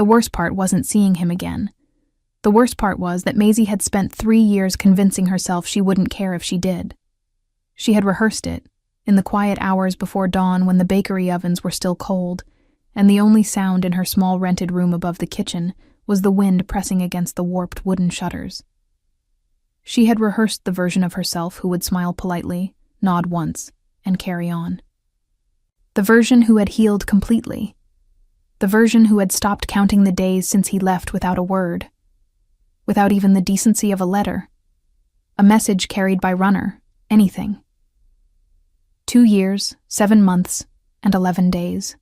The worst part wasn't seeing him again. The worst part was that Maisie had spent 3 years convincing herself she wouldn't care if she did. She had rehearsed it, in the quiet hours before dawn when the bakery ovens were still cold, and the only sound in her small rented room above the kitchen was the wind pressing against the warped wooden shutters. She had rehearsed the version of herself who would smile politely, nod once, and carry on. The version who had healed completely. The version who had stopped counting the days since he left without a word. Without even the decency of a letter. A message carried by runner, anything. 2 years, 7 months, and 11 days.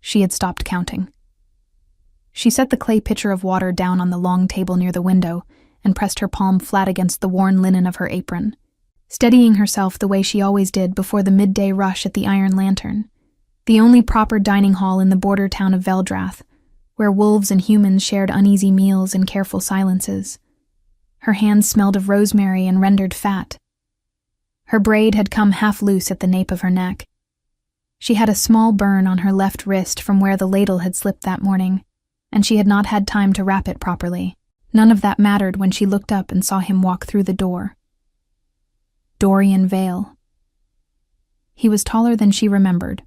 She had stopped counting. She set the clay pitcher of water down on the long table near the window and pressed her palm flat against the worn linen of her apron, steadying herself the way she always did before the midday rush at the Iron Lantern, the only proper dining hall in the border town of Veldrath, where wolves and humans shared uneasy meals and careful silences. Her hands smelled of rosemary and rendered fat. Her braid had come half loose at the nape of her neck. She had a small burn on her left wrist from where the ladle had slipped that morning, and she had not had time to wrap it properly. None of that mattered when she looked up and saw him walk through the door. Dorian Vale. He was taller than she remembered,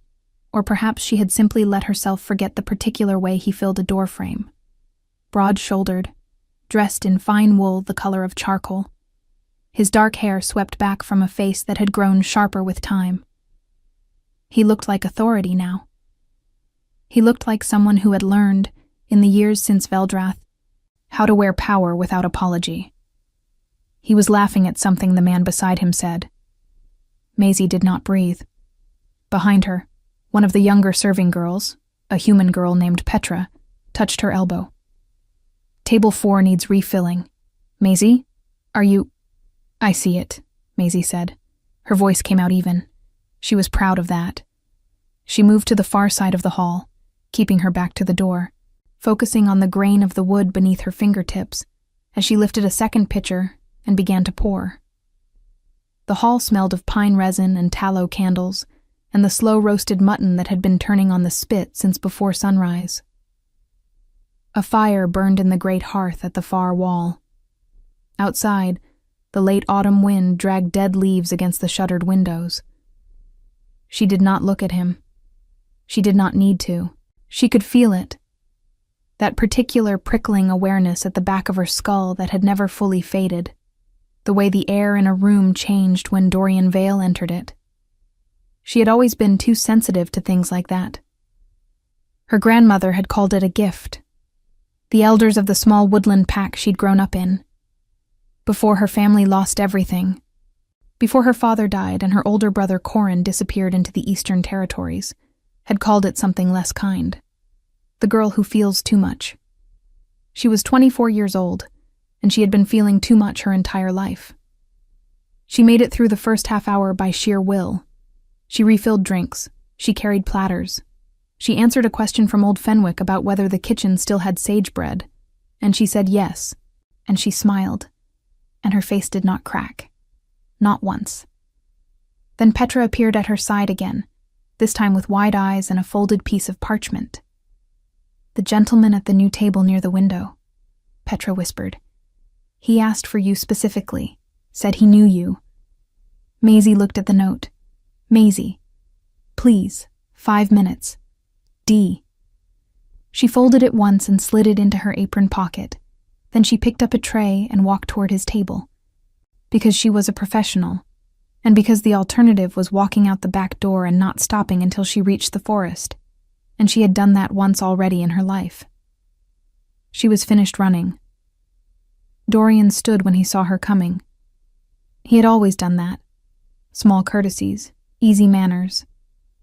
or perhaps she had simply let herself forget the particular way he filled a doorframe. Broad-shouldered, dressed in fine wool the color of charcoal. His dark hair swept back from a face that had grown sharper with time. He looked like authority now. He looked like someone who had learned, in the years since Veldrath, how to wear power without apology. He was laughing at something the man beside him said. Maisie did not breathe. Behind her, one of the younger serving girls, a human girl named Petra, touched her elbow. Table 4 needs refilling. Maisie, are you... I see it, Maisie said. Her voice came out even. She was proud of that. She moved to the far side of the hall, keeping her back to the door, focusing on the grain of the wood beneath her fingertips as she lifted a second pitcher and began to pour. The hall smelled of pine resin and tallow candles and the slow-roasted mutton that had been turning on the spit since before sunrise. A fire burned in the great hearth at the far wall. Outside, the late autumn wind dragged dead leaves against the shuttered windows. She did not look at him. She did not need to. She could feel it. That particular prickling awareness at the back of her skull that had never fully faded. The way the air in a room changed when Dorian Vale entered it. She had always been too sensitive to things like that. Her grandmother had called it a gift. The elders of the small woodland pack she'd grown up in. Before her family lost everything. Before her father died and her older brother Corin disappeared into the Eastern Territories, had called it something less kind. The girl who feels too much. She was 24 years old, and she had been feeling too much her entire life. She made it through the first half hour by sheer will. She refilled drinks. She carried platters. She answered a question from old Fenwick about whether the kitchen still had sage bread, and she said yes, and she smiled, and her face did not crack. Not once. Then Petra appeared at her side again, this time with wide eyes and a folded piece of parchment. The gentleman at the new table near the window, Petra whispered. He asked for you specifically, said he knew you. Maisie looked at the note. Maisie, please, 5 minutes. D. She folded it once and slid it into her apron pocket. Then she picked up a tray and walked toward his table. Because she was a professional, and because the alternative was walking out the back door and not stopping until she reached the forest, and she had done that once already in her life. She was finished running. Dorian stood when he saw her coming. He had always done that. Small courtesies, easy manners,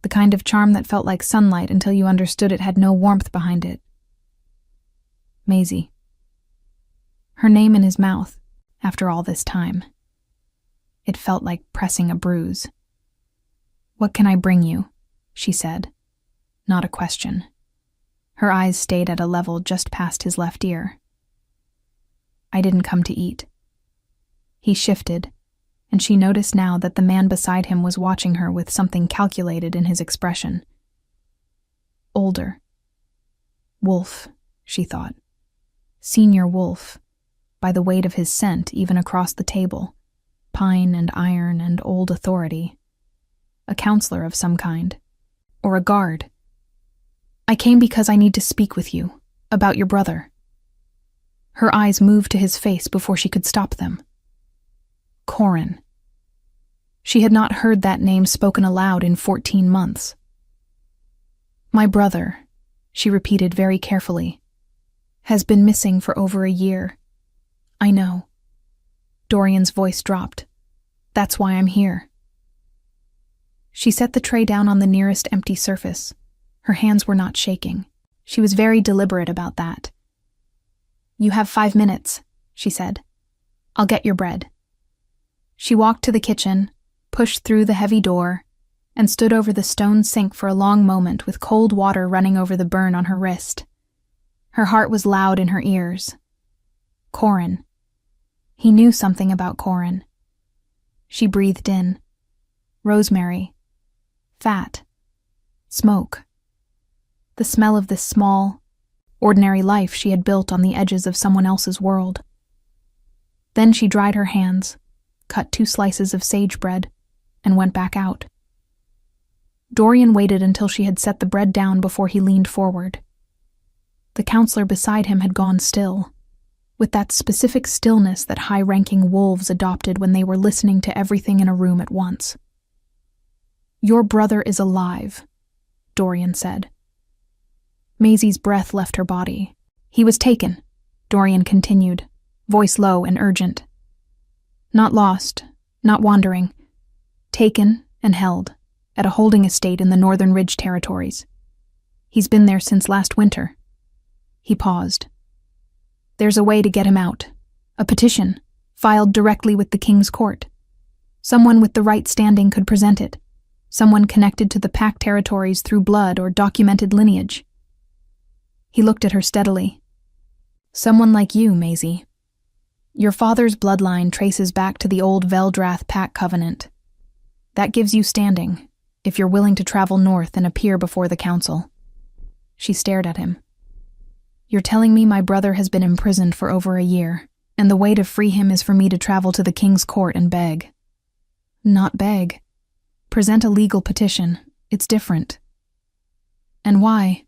the kind of charm that felt like sunlight until you understood it had no warmth behind it. Maisie. Her name in his mouth, after all this time. It felt like pressing a bruise. What can I bring you? She said. Not a question. Her eyes stayed at a level just past his left ear. I didn't come to eat. He shifted, and she noticed now that the man beside him was watching her with something calculated in his expression. Older. Wolf, she thought. Senior Wolf, by the weight of his scent even across the table. Pine and iron and old authority. A counselor of some kind. Or a guard. I came because I need to speak with you, about your brother. Her eyes moved to his face before she could stop them. Corin. She had not heard that name spoken aloud in 14 months. My brother, she repeated very carefully, has been missing for over a year. I know. Dorian's voice dropped. That's why I'm here. She set the tray down on the nearest empty surface. Her hands were not shaking. She was very deliberate about that. You have 5 minutes, she said. I'll get your bread. She walked to the kitchen, pushed through the heavy door, and stood over the stone sink for a long moment with cold water running over the burn on her wrist. Her heart was loud in her ears. Corin. He knew something about Corin. She breathed in. Rosemary. Fat. Smoke. The smell of this small, ordinary life she had built on the edges of someone else's world. Then she dried her hands, cut 2 slices of sage bread, and went back out. Dorian waited until she had set the bread down before he leaned forward. The counselor beside him had gone still, with that specific stillness that high-ranking wolves adopted when they were listening to everything in a room at once. Your brother is alive, Dorian said. Maisie's breath left her body. He was taken, Dorian continued, voice low and urgent. Not lost, not wandering. Taken and held, at a holding estate in the Northern Ridge Territories. He's been there since last winter. He paused. There's a way to get him out. A petition, filed directly with the King's Court. Someone with the right standing could present it. Someone connected to the Pack territories through blood or documented lineage. He looked at her steadily. Someone like you, Maisie. Your father's bloodline traces back to the old Veldrath Pack covenant. That gives you standing, if you're willing to travel north and appear before the council. She stared at him. You're telling me my brother has been imprisoned for over a year, and the way to free him is for me to travel to the King's Court and beg. Not beg. Present a legal petition. It's different. And why?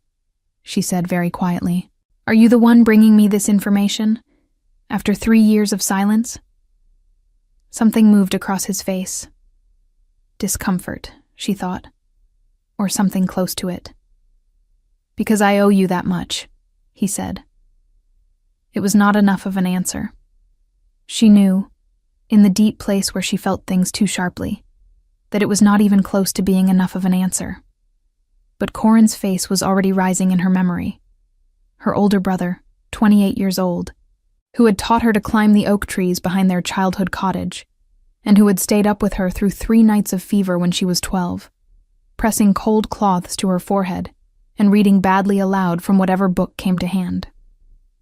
She said very quietly. Are you the one bringing me this information? After 3 years of silence? Something moved across his face. Discomfort, she thought. Or something close to it. Because I owe you that much, he said. It was not enough of an answer. She knew, in the deep place where she felt things too sharply, that it was not even close to being enough of an answer. But Corin's face was already rising in her memory. Her older brother, 28 years old, who had taught her to climb the oak trees behind their childhood cottage, and who had stayed up with her through 3 nights of fever when she was 12, pressing cold cloths to her forehead and reading badly aloud from whatever book came to hand.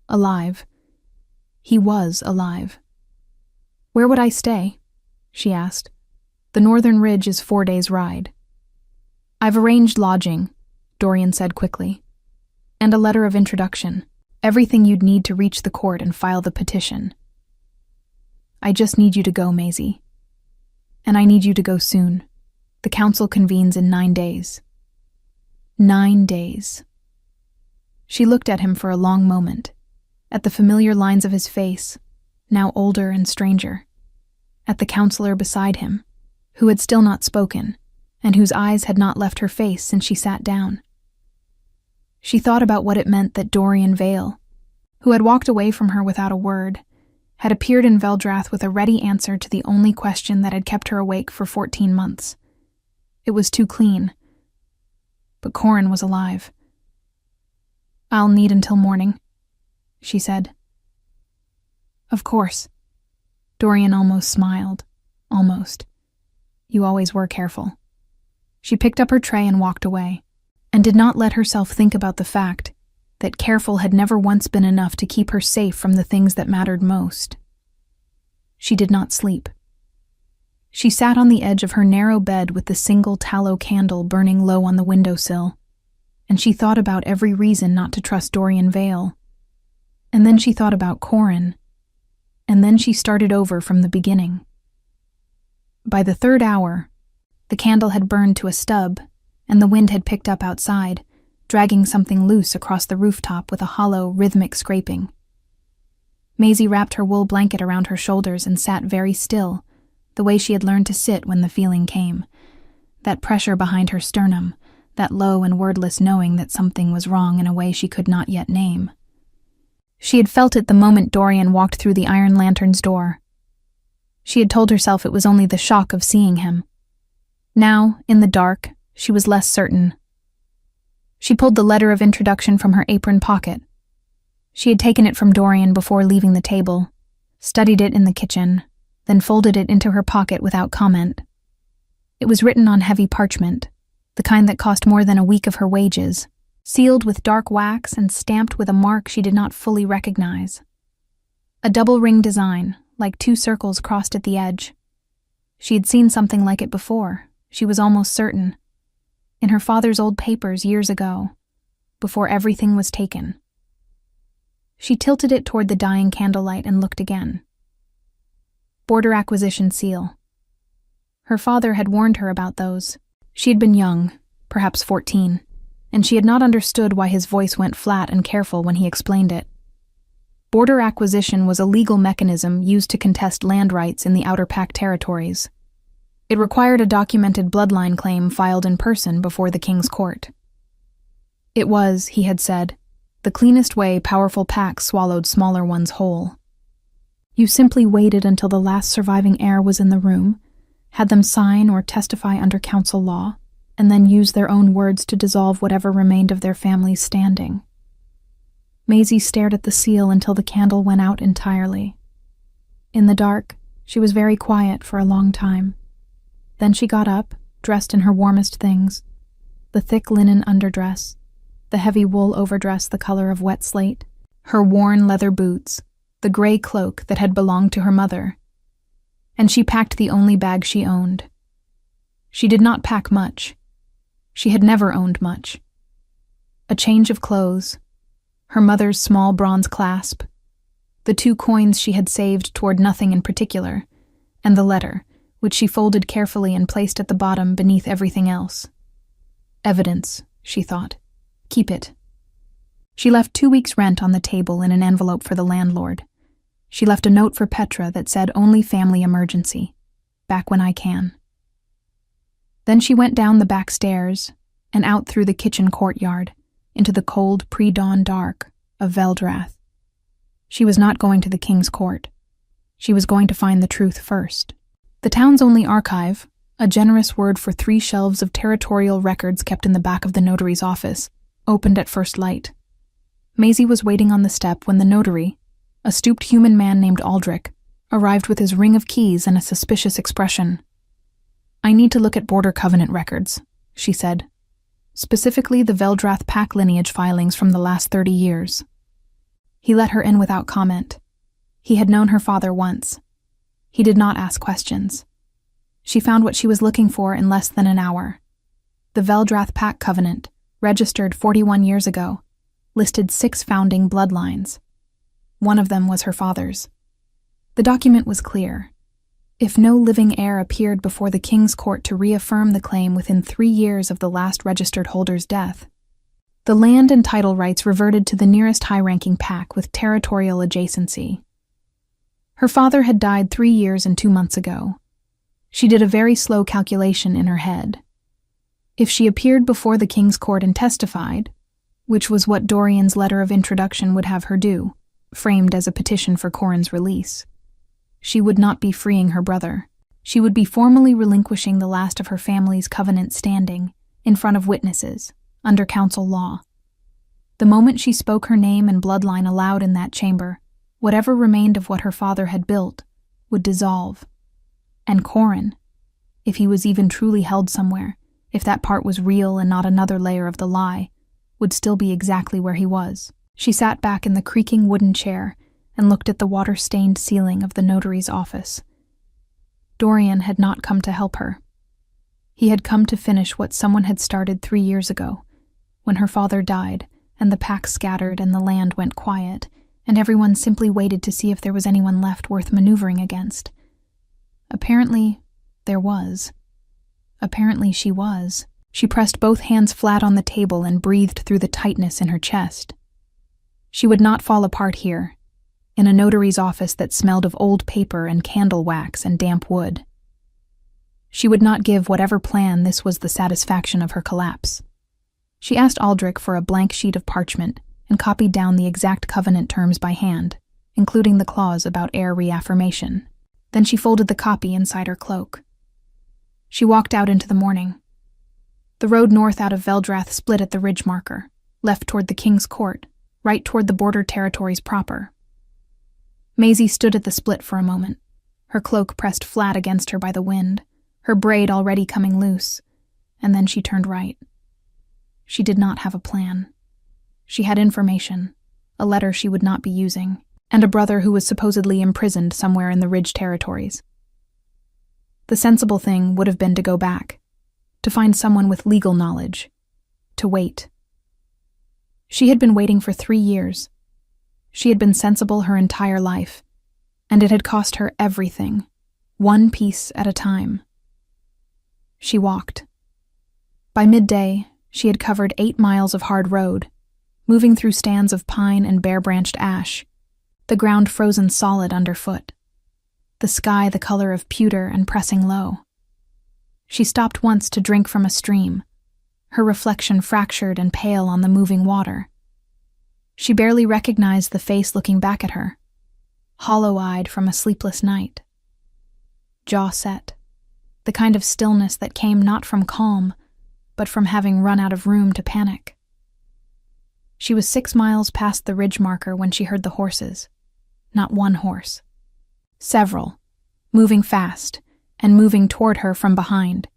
Alive. He was alive. Where would I stay? She asked. The Northern Ridge is 4 days' ride. I've arranged lodging, Dorian said quickly, and a letter of introduction, everything you'd need to reach the court and file the petition. I just need you to go, Maisie. And I need you to go soon. The council convenes in 9 days. 9 days. She looked at him for a long moment, at the familiar lines of his face, now older and stranger, at the counselor beside him, who had still not spoken, and whose eyes had not left her face since she sat down. She thought about what it meant that Dorian Vale, who had walked away from her without a word, had appeared in Veldrath with a ready answer to the only question that had kept her awake for 14 months. It was too clean. But Corin was alive. I'll need until morning, she said. Of course. Dorian almost smiled. Almost. You always were careful. She picked up her tray and walked away, and did not let herself think about the fact that careful had never once been enough to keep her safe from the things that mattered most. She did not sleep. She sat on the edge of her narrow bed with the single tallow candle burning low on the windowsill, and she thought about every reason not to trust Dorian Vale. And then she thought about Corin, and then she started over from the beginning. By the third hour, the candle had burned to a stub, and the wind had picked up outside, dragging something loose across the rooftop with a hollow, rhythmic scraping. Maisie wrapped her wool blanket around her shoulders and sat very still, the way she had learned to sit when the feeling came. That pressure behind her sternum, that low and wordless knowing that something was wrong in a way she could not yet name. She had felt it the moment Dorian walked through the Iron Lantern's door. She had told herself it was only the shock of seeing him. Now, in the dark, she was less certain. She pulled the letter of introduction from her apron pocket. She had taken it from Dorian before leaving the table, studied it in the kitchen, then folded it into her pocket without comment. It was written on heavy parchment, the kind that cost more than a week of her wages, sealed with dark wax and stamped with a mark she did not fully recognize. A double ring design, like 2 circles crossed at the edge. She had seen something like it before, she was almost certain. In her father's old papers years ago, before everything was taken. She tilted it toward the dying candlelight and looked again. Border acquisition seal. Her father had warned her about those. She had been young, perhaps 14, and she had not understood why his voice went flat and careful when he explained it. Border acquisition was a legal mechanism used to contest land rights in the Outer Pact territories. It required a documented bloodline claim filed in person before the king's court. It was, he had said, the cleanest way powerful packs swallowed smaller ones whole. You simply waited until the last surviving heir was in the room, had them sign or testify under council law, and then use their own words to dissolve whatever remained of their family's standing. Maisie stared at the seal until the candle went out entirely. In the dark, she was very quiet for a long time. Then she got up, dressed in her warmest things, the thick linen underdress, the heavy wool overdress the color of wet slate, her worn leather boots, the gray cloak that had belonged to her mother. And she packed the only bag she owned. She did not pack much. She had never owned much. A change of clothes, her mother's small bronze clasp, the 2 coins she had saved toward nothing in particular, and the letter, which she folded carefully and placed at the bottom beneath everything else. Evidence, she thought. Keep it. She left 2 weeks' rent on the table in an envelope for the landlord. She left a note for Petra that said only family emergency. Back when I can. Then she went down the back stairs and out through the kitchen courtyard into the cold pre-dawn dark of Veldrath. She was not going to the king's court. She was going to find the truth first. The town's only archive, a generous word for 3 shelves of territorial records kept in the back of the notary's office, opened at first light. Maisie was waiting on the step when the notary, a stooped human man named Aldrich, arrived with his ring of keys and a suspicious expression. I need to look at Border Covenant records, she said. Specifically the Veldrath Pack lineage filings from the last 30 years. He let her in without comment. He had known her father once. He did not ask questions. She found what she was looking for in less than an hour. The Veldrath Pack Covenant, registered 41 years ago, listed 6 founding bloodlines. One of them was her father's. The document was clear. If no living heir appeared before the king's court to reaffirm the claim within 3 years of the last registered holder's death, the land and title rights reverted to the nearest high-ranking pack with territorial adjacency. Her father had died 3 years and 2 months ago. She did a very slow calculation in her head. If she appeared before the king's court and testified, which was what Dorian's letter of introduction would have her do, framed as a petition for Corin's release, she would not be freeing her brother. She would be formally relinquishing the last of her family's covenant standing, in front of witnesses, under council law. The moment she spoke her name and bloodline aloud in that chamber, whatever remained of what her father had built would dissolve. And Corin, if he was even truly held somewhere, if that part was real and not another layer of the lie, would still be exactly where he was. She sat back in the creaking wooden chair and looked at the water-stained ceiling of the notary's office. Dorian had not come to help her. He had come to finish what someone had started 3 years ago, when her father died, and the pack scattered and the land went quiet, and everyone simply waited to see if there was anyone left worth maneuvering against. Apparently, there was. Apparently she was. She pressed both hands flat on the table and breathed through the tightness in her chest. She would not fall apart here, in a notary's office that smelled of old paper and candle wax and damp wood. She would not give whatever plan this was the satisfaction of her collapse. She asked Aldrich for a blank sheet of parchment and copied down the exact covenant terms by hand, including the clause about heir reaffirmation. Then she folded the copy inside her cloak. She walked out into the morning. The road north out of Veldrath split at the ridge marker, left toward the King's Court, right toward the border territories proper. Maisie stood at the split for a moment, her cloak pressed flat against her by the wind, her braid already coming loose, and then she turned right. She did not have a plan. She had information, a letter she would not be using, and a brother who was supposedly imprisoned somewhere in the Ridge territories. The sensible thing would have been to go back, to find someone with legal knowledge, to wait. She had been waiting for 3 years. She had been sensible her entire life, and it had cost her everything, one piece at a time. She walked. By midday, she had covered 8 miles of hard road, moving through stands of pine and bare-branched ash, the ground frozen solid underfoot, the sky the color of pewter and pressing low. She stopped once to drink from a stream, her reflection fractured and pale on the moving water. She barely recognized the face looking back at her, hollow-eyed from a sleepless night. Jaw set, the kind of stillness that came not from calm, but from having run out of room to panic. She was 6 miles past the ridge marker when she heard the horses. Not one horse. Several, moving fast, and moving toward her from behind.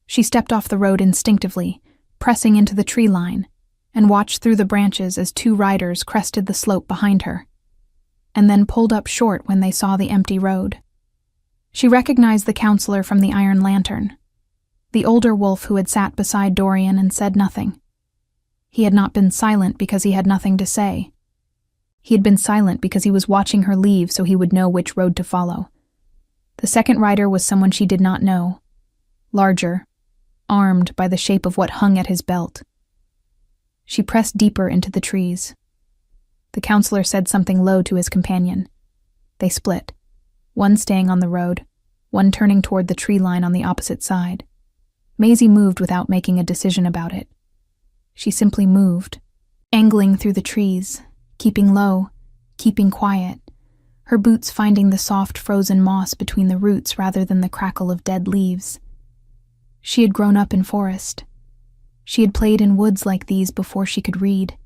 She stepped off the road instinctively, pressing into the tree line, and watched through the branches as 2 riders crested the slope behind her, and then pulled up short when they saw the empty road. She recognized the counselor from the Iron Lantern, the older wolf who had sat beside Dorian and said nothing. He had not been silent because he had nothing to say. He had been silent because he was watching her leave so he would know which road to follow. The second rider was someone she did not know, larger, armed by the shape of what hung at his belt. She pressed deeper into the trees. The counselor said something low to his companion. They split, one staying on the road, one turning toward the tree line on the opposite side. Maisie moved without making a decision about it. She simply moved, angling through the trees, keeping low, keeping quiet, her boots finding the soft frozen moss between the roots rather than the crackle of dead leaves. She had grown up in forest. She had played in woods like these before she could read.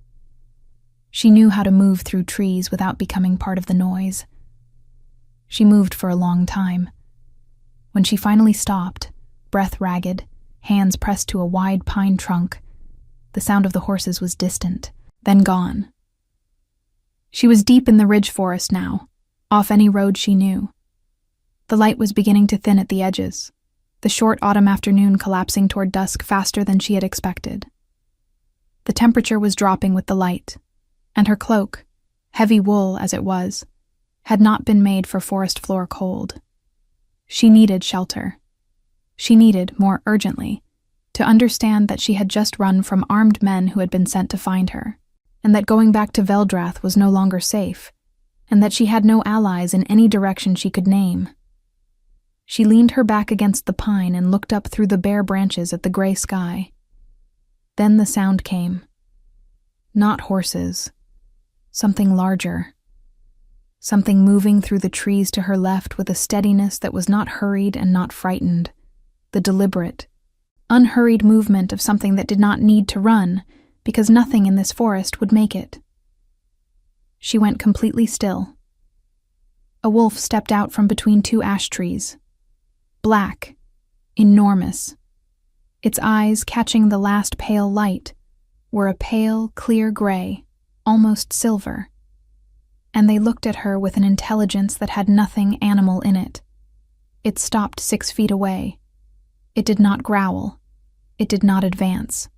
She knew how to move through trees without becoming part of the noise. She moved for a long time. When she finally stopped, breath ragged, hands pressed to a wide pine trunk, the sound of the horses was distant, then gone. She was deep in the ridge forest now, off any road she knew. The light was beginning to thin at the edges, the short autumn afternoon collapsing toward dusk faster than she had expected. The temperature was dropping with the light, and her cloak, heavy wool as it was, had not been made for forest floor cold. She needed shelter. She needed, more urgently, to understand that she had just run from armed men who had been sent to find her, and that going back to Veldrath was no longer safe, and that she had no allies in any direction she could name. She leaned her back against the pine and looked up through the bare branches at the gray sky. Then the sound came. Not horses. Something larger. Something moving through the trees to her left with a steadiness that was not hurried and not frightened. The deliberate, unhurried movement of something that did not need to run, because nothing in this forest would make it. She went completely still. A wolf stepped out from between 2 ash trees. Black, enormous. Its eyes, catching the last pale light, were a pale, clear gray, almost silver, and they looked at her with an intelligence that had nothing animal in it. It stopped 6 feet away. It did not growl. It did not advance.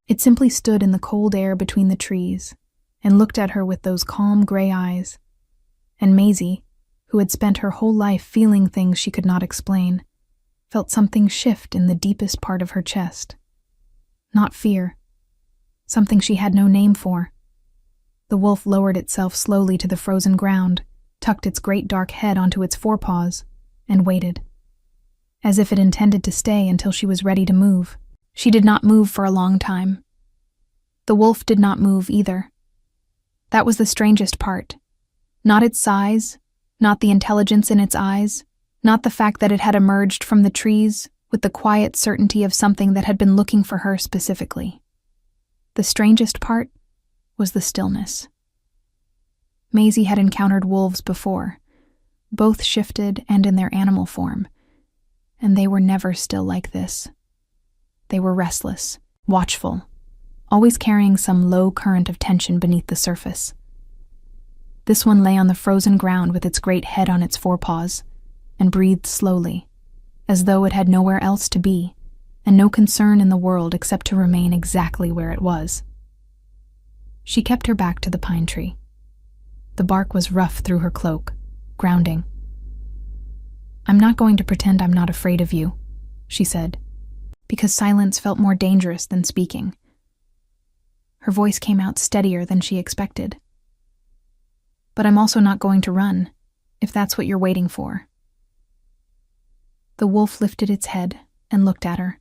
It simply stood in the cold air between the trees and looked at her with those calm gray eyes. And Maisie, who had spent her whole life feeling things she could not explain, felt something shift in the deepest part of her chest. Not fear. Something she had no name for. The wolf lowered itself slowly to the frozen ground, tucked its great dark head onto its forepaws, and waited, as if it intended to stay until she was ready to move. She did not move for a long time. The wolf did not move either. That was the strangest part. Not its size, not the intelligence in its eyes, not the fact that it had emerged from the trees with the quiet certainty of something that had been looking for her specifically. The strangest part was the stillness. Maisie had encountered wolves before, both shifted and in their animal form, and they were never still like this. They were restless, watchful, always carrying some low current of tension beneath the surface. This one lay on the frozen ground with its great head on its forepaws, and breathed slowly, as though it had nowhere else to be, and no concern in the world except to remain exactly where it was. She kept her back to the pine tree. The bark was rough through her cloak, grounding. "I'm not going to pretend I'm not afraid of you," she said, because silence felt more dangerous than speaking. Her voice came out steadier than she expected. "But I'm also not going to run, if that's what you're waiting for." The wolf lifted its head and looked at her.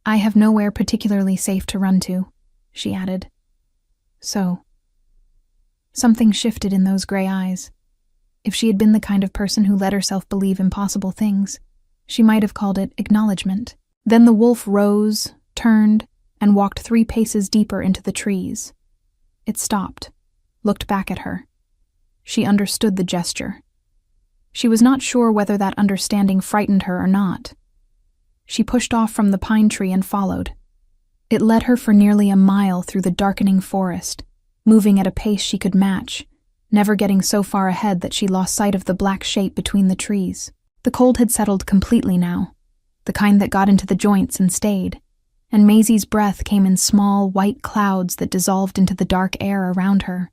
"I have nowhere particularly safe to run to," she added. So. Something shifted in those gray eyes. If she had been the kind of person who let herself believe impossible things, she might have called it acknowledgement. Then the wolf rose, turned, and walked 3 paces deeper into the trees. It stopped, looked back at her. She understood the gesture. She was not sure whether that understanding frightened her or not. She pushed off from the pine tree and followed. It led her for nearly a mile through the darkening forest, moving at a pace she could match, never getting so far ahead that she lost sight of the black shape between the trees. The cold had settled completely now, the kind that got into the joints and stayed, and Maisie's breath came in small, white clouds that dissolved into the dark air around her.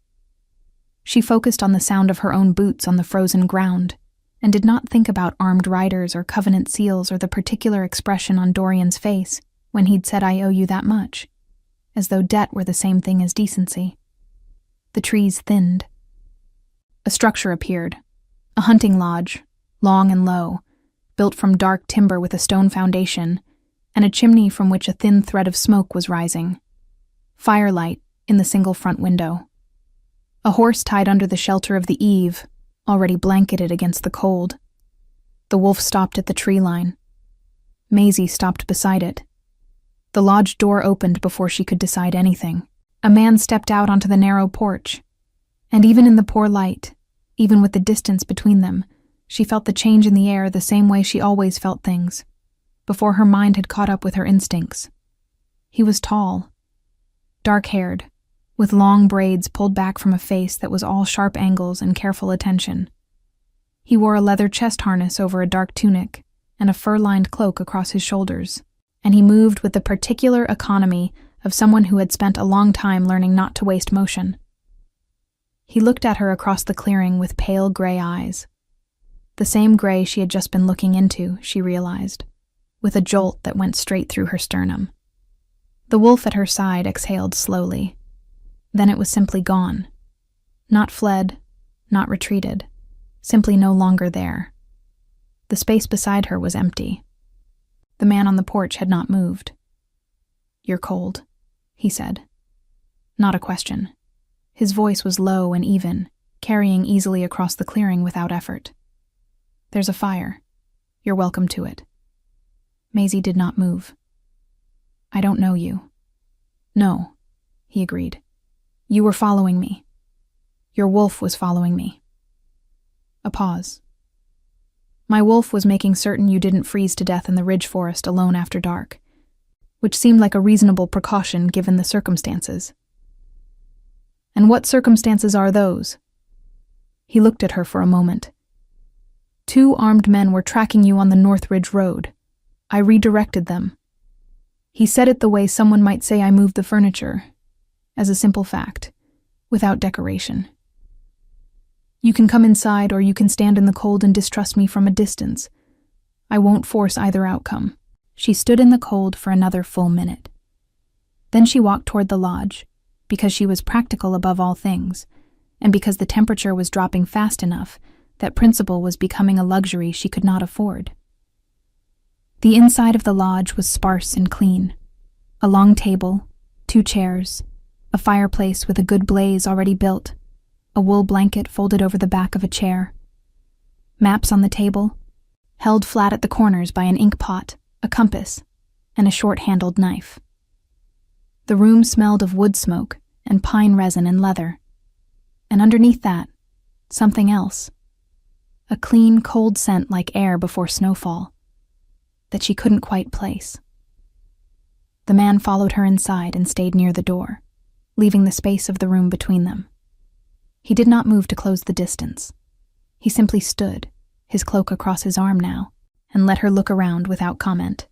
She focused on the sound of her own boots on the frozen ground, and did not think about armed riders or covenant seals or the particular expression on Dorian's face when he'd said, "I owe you that much," as though debt were the same thing as decency. The trees thinned. A structure appeared, a hunting lodge, long and low, built from dark timber with a stone foundation, and a chimney from which a thin thread of smoke was rising. Firelight in the single front window. A horse tied under the shelter of the eave, already blanketed against the cold. The wolf stopped at the tree line. Maisie stopped beside it. The lodge door opened before she could decide anything. A man stepped out onto the narrow porch, and even in the poor light, even with the distance between them, she felt the change in the air the same way she always felt things, before her mind had caught up with her instincts. He was tall, dark-haired, with long braids pulled back from a face that was all sharp angles and careful attention. He wore a leather chest harness over a dark tunic and a fur-lined cloak across his shoulders, and he moved with the particular economy of someone who had spent a long time learning not to waste motion. He looked at her across the clearing with pale gray eyes. The same gray she had just been looking into, she realized, with a jolt that went straight through her sternum. The wolf at her side exhaled slowly. Then it was simply gone. Not fled, not retreated, simply no longer there. The space beside her was empty. The man on the porch had not moved. "You're cold," he said. Not a question. His voice was low and even, carrying easily across the clearing without effort. "There's a fire. You're welcome to it." Maisie did not move. "I don't know you." "No," he agreed. "You were following me. Your wolf was following me." A pause. "My wolf was making certain you didn't freeze to death in the ridge forest alone after dark," which seemed like a reasonable precaution given the circumstances. "And what circumstances are those?" He looked at her for a moment. "2 armed men were tracking you on the North Ridge Road. I redirected them." He said it the way someone might say I moved the furniture, as a simple fact, without decoration. You can come inside or you can stand in the cold and distrust me from a distance. I won't force either outcome. She stood in the cold for another full minute. Then she walked toward the lodge, because she was practical above all things, and because the temperature was dropping fast enough that principle was becoming a luxury she could not afford. The inside of the lodge was sparse and clean. A long table, 2 chairs, a fireplace with a good blaze already built, a wool blanket folded over the back of a chair, maps on the table, held flat at the corners by an ink pot, a compass, and a short-handled knife. The room smelled of wood smoke and pine resin and leather, and underneath that, something else, a clean, cold scent like air before snowfall, that she couldn't quite place. The man followed her inside and stayed near the door, leaving the space of the room between them. He did not move to close the distance. He simply stood, his cloak across his arm now, and let her look around without comment.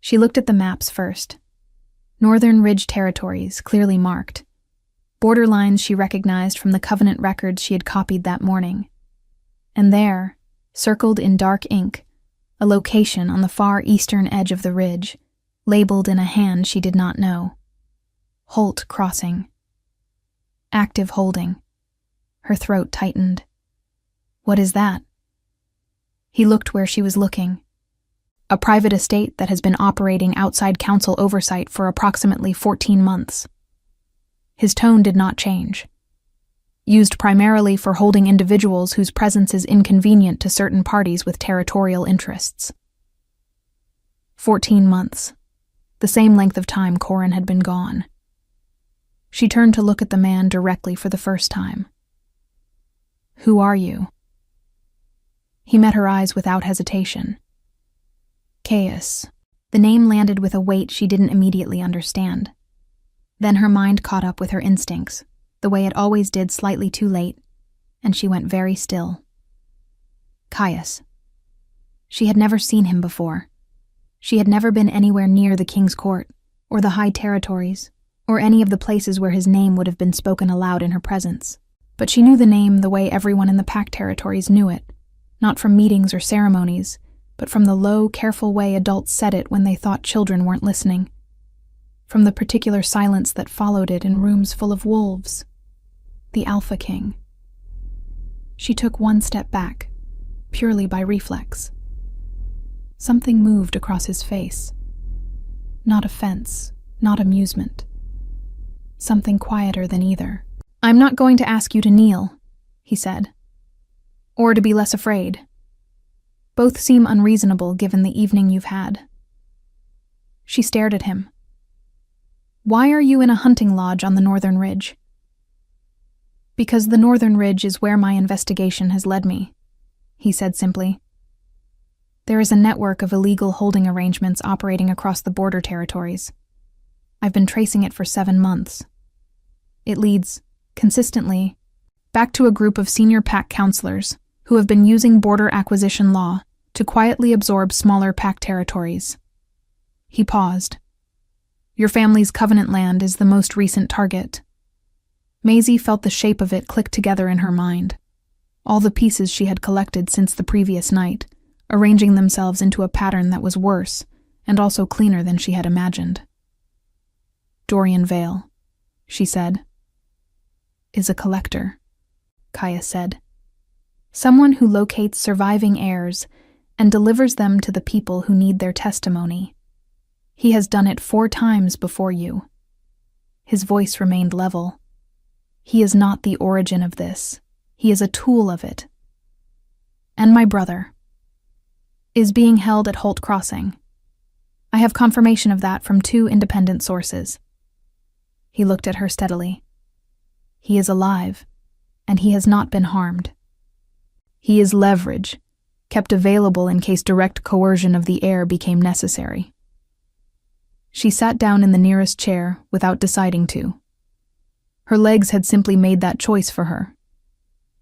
She looked at the maps first. Northern Ridge territories, clearly marked. Borderlines she recognized from the Covenant records she had copied that morning. And there, circled in dark ink, a location on the far eastern edge of the ridge, labeled in a hand she did not know. Holt Crossing. Active holding. Her throat tightened. What is that? He looked where she was looking. A private estate that has been operating outside council oversight for approximately 14 months. His tone did not change. Used primarily for holding individuals whose presence is inconvenient to certain parties with territorial interests. 14 months. The same length of time Corin had been gone. She turned to look at the man directly for the first time. Who are you? He met her eyes without hesitation. Caius. The name landed with a weight she didn't immediately understand. Then her mind caught up with her instincts, the way it always did slightly too late, and she went very still. Caius. She had never seen him before. She had never been anywhere near the King's Court, or the High Territories, or any of the places where his name would have been spoken aloud in her presence. But she knew the name the way everyone in the Pack Territories knew it, not from meetings or ceremonies, but from the low, careful way adults said it when they thought children weren't listening. From the particular silence that followed it in rooms full of wolves. The AlphaKing. She took one step back, purely by reflex. Something moved across his face. Not offense, not amusement. Something quieter than either. I'm not going to ask you to kneel, he said. Or to be less afraid. Both seem unreasonable given the evening you've had. She stared at him. Why are you in a hunting lodge on the Northern Ridge? Because the Northern Ridge is where my investigation has led me, he said simply. There is a network of illegal holding arrangements operating across the border territories. I've been tracing it for 7 months. It leads, consistently, back to a group of senior Pack counselors who have been using border acquisition law to quietly absorb smaller Pack territories. He paused. Your family's Covenant land is the most recent target. Maisie felt the shape of it click together in her mind. All the pieces she had collected since the previous night, arranging themselves into a pattern that was worse and also cleaner than she had imagined. Dorian Vale, she said. Is a collector, Caius said. Someone who locates surviving heirs and delivers them to the people who need their testimony. He has done it 4 times before you. His voice remained level. He is not the origin of this. He is a tool of it. And my brother is being held at Holt Crossing. I have confirmation of that from 2 independent sources. He looked at her steadily. He is alive, and he has not been harmed. He is leverage, kept available in case direct coercion of the heir became necessary. She sat down in the nearest chair without deciding to. Her legs had simply made that choice for her.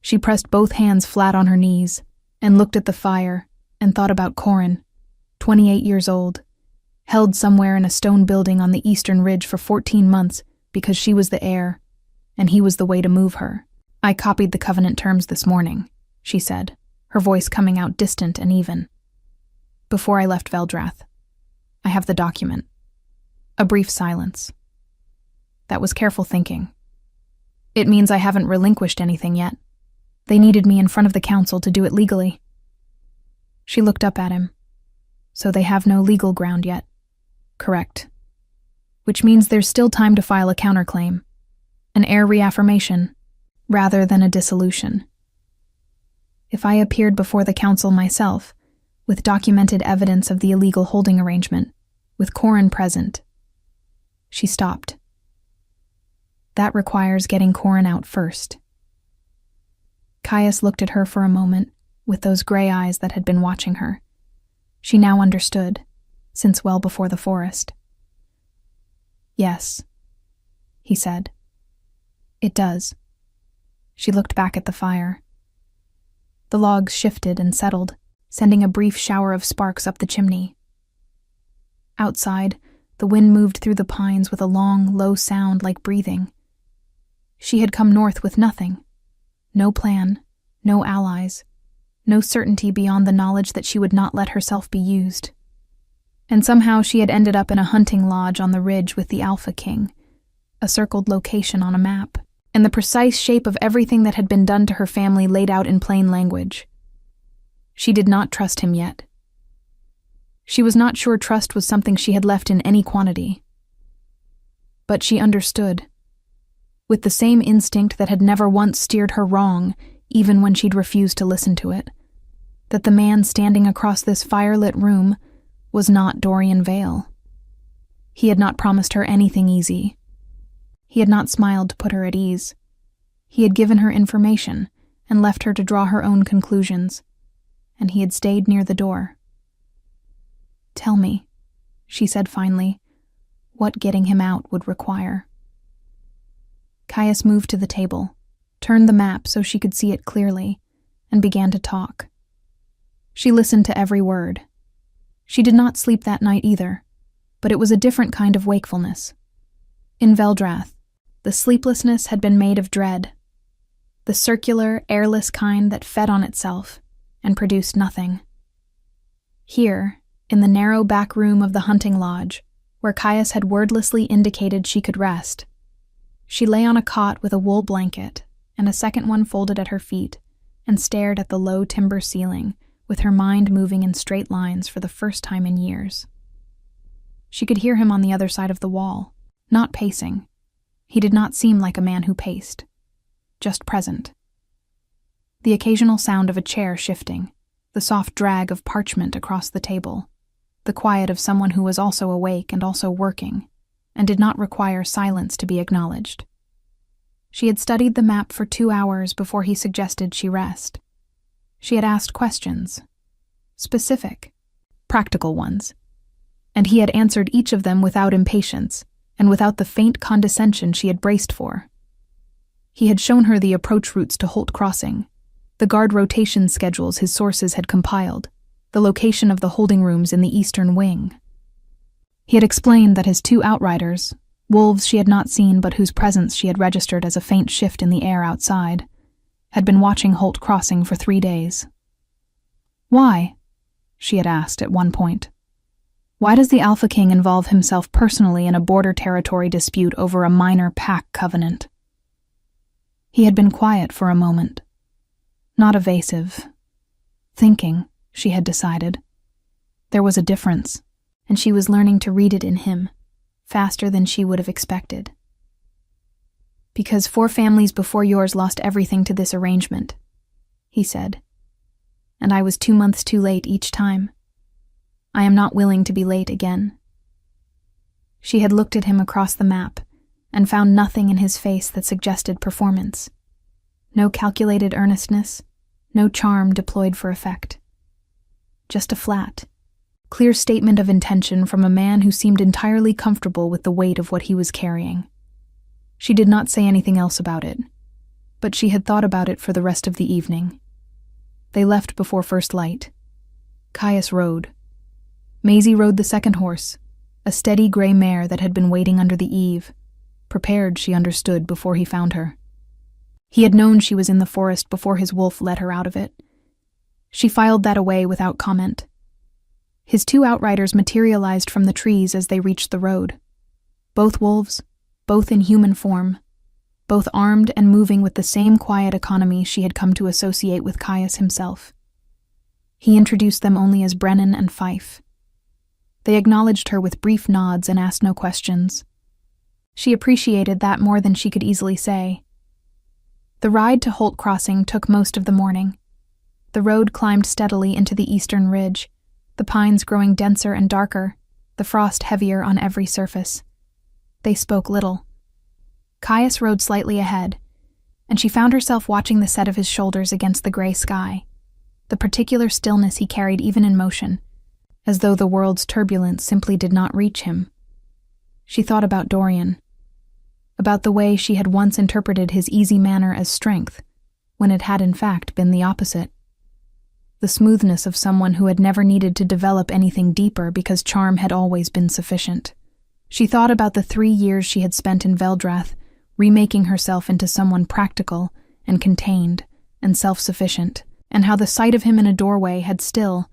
She pressed both hands flat on her knees and looked at the fire and thought about Corin, 28 years old, held somewhere in a stone building on the eastern ridge for 14 months because she was the heir, and he was the way to move her. I copied the covenant terms this morning, she said, her voice coming out distant and even. Before I left Veldrath. I have the document. A brief silence. That was careful thinking. It means I haven't relinquished anything yet. They needed me in front of the council to do it legally. She looked up at him. So they have no legal ground yet. Correct. Which means there's still time to file a counterclaim. An heir reaffirmation, rather than a dissolution. If I appeared before the council myself, with documented evidence of the illegal holding arrangement, with Corin present. She stopped. That requires getting Corin out first. Caius looked at her for a moment, with those gray eyes that had been watching her. She now understood, since well before the forest. Yes, he said. It does. She looked back at the fire. The logs shifted and settled, sending a brief shower of sparks up the chimney. Outside, the wind moved through the pines with a long, low sound like breathing. She had come north with nothing. No plan, no allies, no certainty beyond the knowledge that she would not let herself be used. And somehow she had ended up in a hunting lodge on the ridge with the AlphaKing, a circled location on a map, and the precise shape of everything that had been done to her family laid out in plain language. She did not trust him yet. She was not sure trust was something she had left in any quantity. But she understood, with the same instinct that had never once steered her wrong, even when she'd refused to listen to it, that the man standing across this firelit room was not Dorian Vale. He had not promised her anything easy. He had not smiled to put her at ease. He had given her information and left her to draw her own conclusions, and he had stayed near the door. Tell me, she said finally, what getting him out would require. Caius moved to the table, turned the map so she could see it clearly, and began to talk. She listened to every word. She did not sleep that night either, but it was a different kind of wakefulness. In Veldrath, the sleeplessness had been made of dread, the circular, airless kind that fed on itself and produced nothing. Here, in the narrow back room of the hunting lodge, where Caius had wordlessly indicated she could rest, she lay on a cot with a wool blanket and a second one folded at her feet and stared at the low timber ceiling, with her mind moving in straight lines for the first time in years. She could hear him on the other side of the wall, not pacing. He did not seem like a man who paced, just present. The occasional sound of a chair shifting, the soft drag of parchment across the table, the quiet of someone who was also awake and also working, and did not require silence to be acknowledged. She had studied the map for 2 hours before he suggested she rest. She had asked questions, specific, practical ones, and he had answered each of them without impatience and without the faint condescension she had braced for. He had shown her the approach routes to Holt Crossing, the guard rotation schedules his sources had compiled, the location of the holding rooms in the eastern wing. He had explained that his 2 outriders, wolves she had not seen but whose presence she had registered as a faint shift in the air outside, had been watching Holt Crossing for 3 days. Why? She had asked at one point. Why does the AlphaKing involve himself personally in a border territory dispute over a minor pack covenant? He had been quiet for a moment. Not evasive. Thinking, she had decided. There was a difference, and she was learning to read it in him, faster than she would have expected. Because 4 families before yours lost everything to this arrangement, he said. And I was 2 months too late each time. I am not willing to be late again. She had looked at him across the map and found nothing in his face that suggested performance. No calculated earnestness, no charm deployed for effect. Just a flat, clear statement of intention from a man who seemed entirely comfortable with the weight of what he was carrying. She did not say anything else about it, but she had thought about it for the rest of the evening. They left before first light. Caius rode. Maisie rode the second horse, a steady gray mare that had been waiting under the eave, prepared, she understood, before he found her. He had known she was in the forest before his wolf led her out of it. She filed that away without comment. His two outriders materialized from the trees as they reached the road. Both wolves, both in human form, both armed and moving with the same quiet economy she had come to associate with Caius himself. He introduced them only as Brennan and Fife. They acknowledged her with brief nods and asked no questions. She appreciated that more than she could easily say. The ride to Holt Crossing took most of the morning. The road climbed steadily into the eastern ridge, the pines growing denser and darker, the frost heavier on every surface. They spoke little. Caius rode slightly ahead, and she found herself watching the set of his shoulders against the gray sky, the particular stillness he carried even in motion, as though the world's turbulence simply did not reach him. She thought about Dorian, about the way she had once interpreted his easy manner as strength, when it had in fact been the opposite. The smoothness of someone who had never needed to develop anything deeper because charm had always been sufficient. She thought about the 3 years she had spent in Veldrath, remaking herself into someone practical and contained and self-sufficient, and how the sight of him in a doorway had still,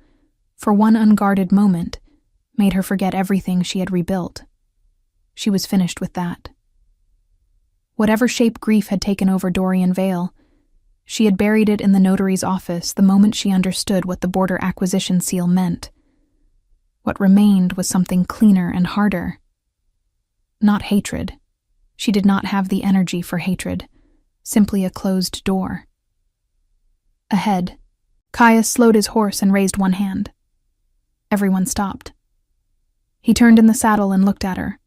for one unguarded moment, made her forget everything she had rebuilt. She was finished with that. Whatever shape grief had taken over Dorian Vale, she had buried it in the notary's office the moment she understood what the border acquisition seal meant. What remained was something cleaner and harder. Not hatred. She did not have the energy for hatred, simply a closed door. Ahead, Caius slowed his horse and raised one hand. Everyone stopped. He turned in the saddle and looked at her,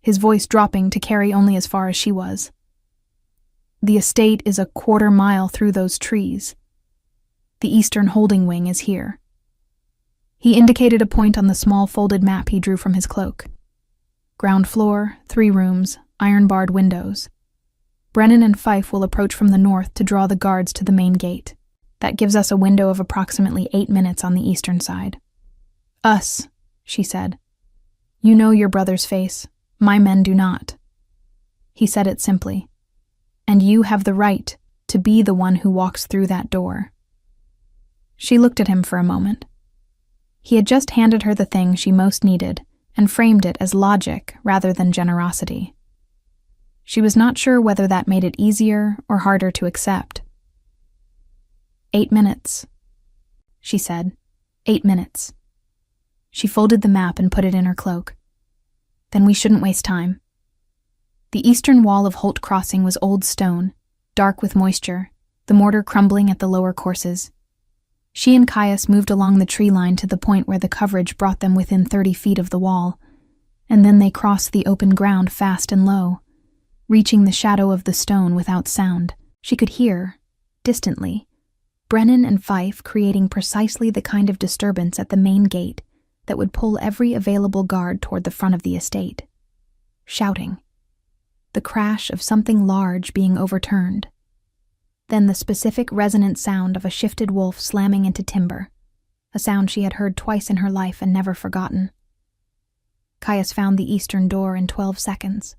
his voice dropping to carry only as far as she was. The estate is a 1/4 mile through those trees. The eastern holding wing is here. He indicated a point on the small folded map he drew from his cloak. Ground floor, 3 rooms, iron-barred windows. Brennan and Fife will approach from the north to draw the guards to the main gate. That gives us a window of approximately 8 minutes on the eastern side. Us, she said. You know your brother's face. My men do not. He said it simply. And you have the right to be the one who walks through that door. She looked at him for a moment. He had just handed her the thing she most needed and framed it as logic rather than generosity. She was not sure whether that made it easier or harder to accept. 8 minutes, she said. 8 minutes. She folded the map and put it in her cloak. Then we shouldn't waste time. The eastern wall of Holt Crossing was old stone, dark with moisture, the mortar crumbling at the lower courses. She and Caius moved along the tree line to the point where the coverage brought them within 30 feet of the wall, and then they crossed the open ground fast and low, reaching the shadow of the stone without sound. She could hear, distantly, Brennan and Fife creating precisely the kind of disturbance at the main gate that would pull every available guard toward the front of the estate. Shouting. The crash of something large being overturned. Then the specific resonant sound of a shifted wolf slamming into timber, a sound she had heard twice in her life and never forgotten. Caius found the eastern door in 12 seconds.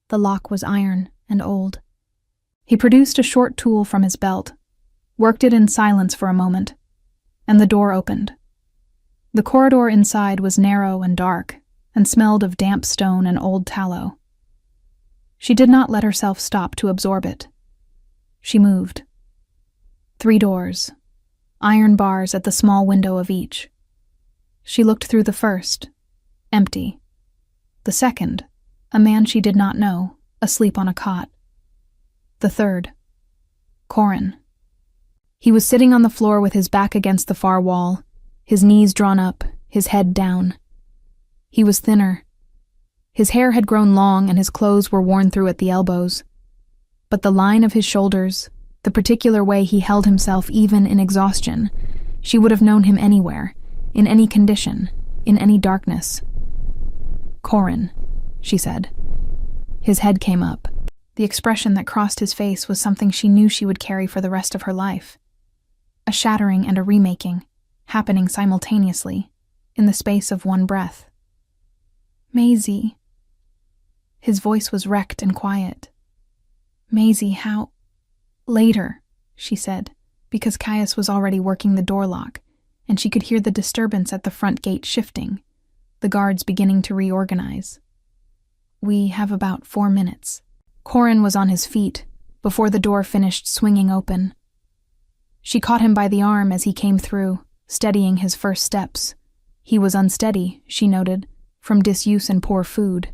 The lock was iron and old. He produced a short tool from his belt, worked it in silence for a moment, and the door opened. The corridor inside was narrow and dark, and smelled of damp stone and old tallow. She did not let herself stop to absorb it. She moved. 3 doors, iron bars at the small window of each. She looked through the first, empty. The second, a man she did not know, asleep on a cot. The third, Corin. He was sitting on the floor with his back against the far wall, his knees drawn up, his head down. He was thinner. His hair had grown long and his clothes were worn through at the elbows. But the line of his shoulders, the particular way he held himself even in exhaustion, she would have known him anywhere, in any condition, in any darkness. Corin, she said. His head came up. The expression that crossed his face was something she knew she would carry for the rest of her life. A shattering and a remaking, happening simultaneously, in the space of one breath. Maisie. His voice was wrecked and quiet. Maisie, how? Later, she said, because Caius was already working the door lock, and she could hear the disturbance at the front gate shifting, the guards beginning to reorganize. We have about 4 minutes. Corin was on his feet before the door finished swinging open. She caught him by the arm as he came through, steadying his first steps. He was unsteady, she noted, from disuse and poor food.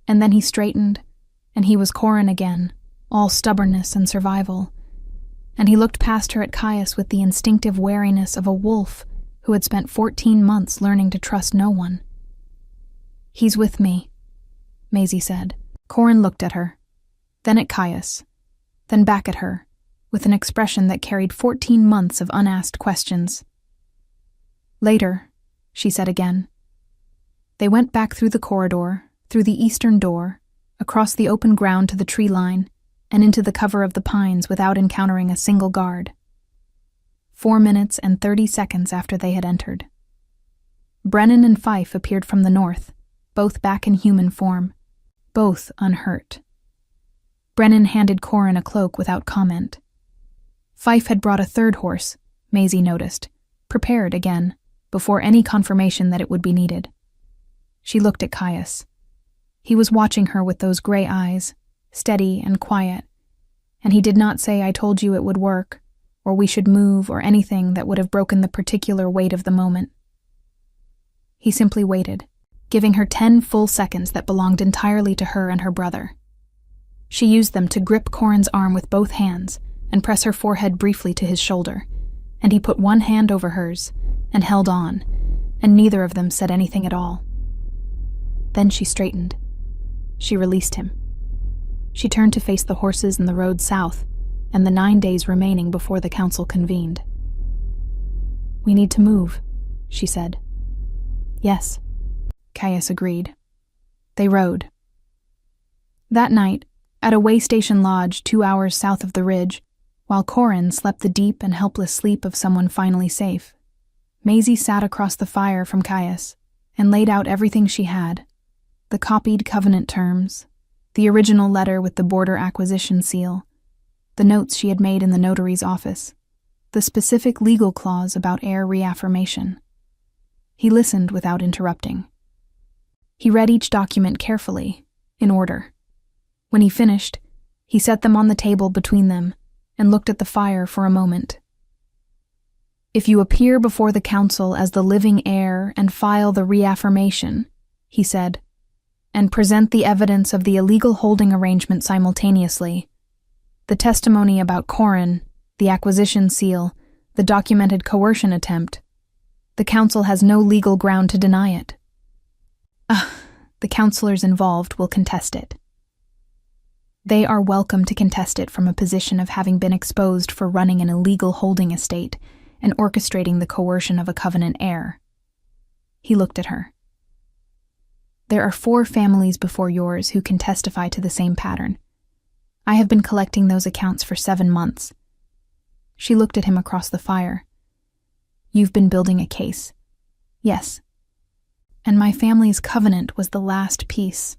And then he straightened, and he was Corin again, all stubbornness and survival. And he looked past her at Caius with the instinctive wariness of a wolf who had spent 14 months learning to trust no one. He's with me, Maisie said. Corin looked at her, then at Caius, then back at her, with an expression that carried 14 months of unasked questions. Later, she said again. They went back through the corridor, through the eastern door, across the open ground to the tree line, and into the cover of the pines without encountering a single guard. 4 minutes and 30 seconds after they had entered. Brennan and Fife appeared from the north, both back in human form, both unhurt. Brennan handed Corin a cloak without comment. Fife had brought a third horse, Maisie noticed, prepared again, before any confirmation that it would be needed. She looked at Caius. He was watching her with those gray eyes, steady and quiet, and he did not say, "I told you it would work," or "we should move," or anything that would have broken the particular weight of the moment. He simply waited, giving her 10 full seconds that belonged entirely to her and her brother. She used them to grip Corin's arm with both hands and press her forehead briefly to his shoulder, and he put one hand over hers and held on, and neither of them said anything at all. Then she straightened. She released him. She turned to face the horses and the road south, and the 9 days remaining before the council convened. "We need to move," she said. "Yes," Caius agreed. They rode. That night, at a way station lodge 2 hours south of the ridge, while Corin slept the deep and helpless sleep of someone finally safe, Maisie sat across the fire from Caius and laid out everything she had: the copied covenant terms, the original letter with the border acquisition seal, the notes she had made in the notary's office, the specific legal clause about heir reaffirmation. He listened without interrupting. He read each document carefully, in order. When he finished, he set them on the table between them and looked at the fire for a moment. "If you appear before the council as the living heir and file the reaffirmation," he said, "and present the evidence of the illegal holding arrangement simultaneously, the testimony about Corin, the acquisition seal, the documented coercion attempt, the council has no legal ground to deny it. The councilors involved will contest it. They are welcome to contest it from a position of having been exposed for running an illegal holding estate and orchestrating the coercion of a covenant heir." He looked at her. "There are 4 families before yours who can testify to the same pattern. I have been collecting those accounts for 7 months. She looked at him across the fire. "You've been building a case." "Yes. And my family's covenant was the last piece.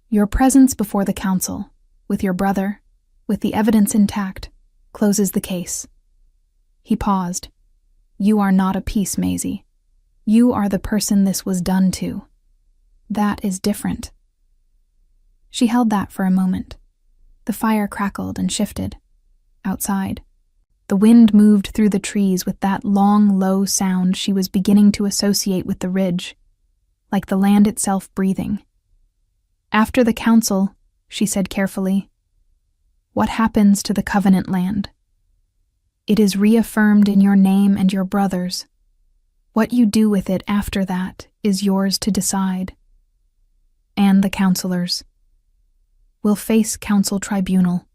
Your presence before the council, with your brother, with the evidence intact, closes the case." He paused. "You are not a piece, Maisie. You are the person this was done to. That is different." She held that for a moment. The fire crackled and shifted. Outside, the wind moved through the trees with that long, low sound she was beginning to associate with the ridge, like the land itself breathing. "After the council," she said carefully, "what happens to the covenant land? It is reaffirmed in your name and your brother's. What you do with it after that is yours to decide. And the councilors will face council tribunal."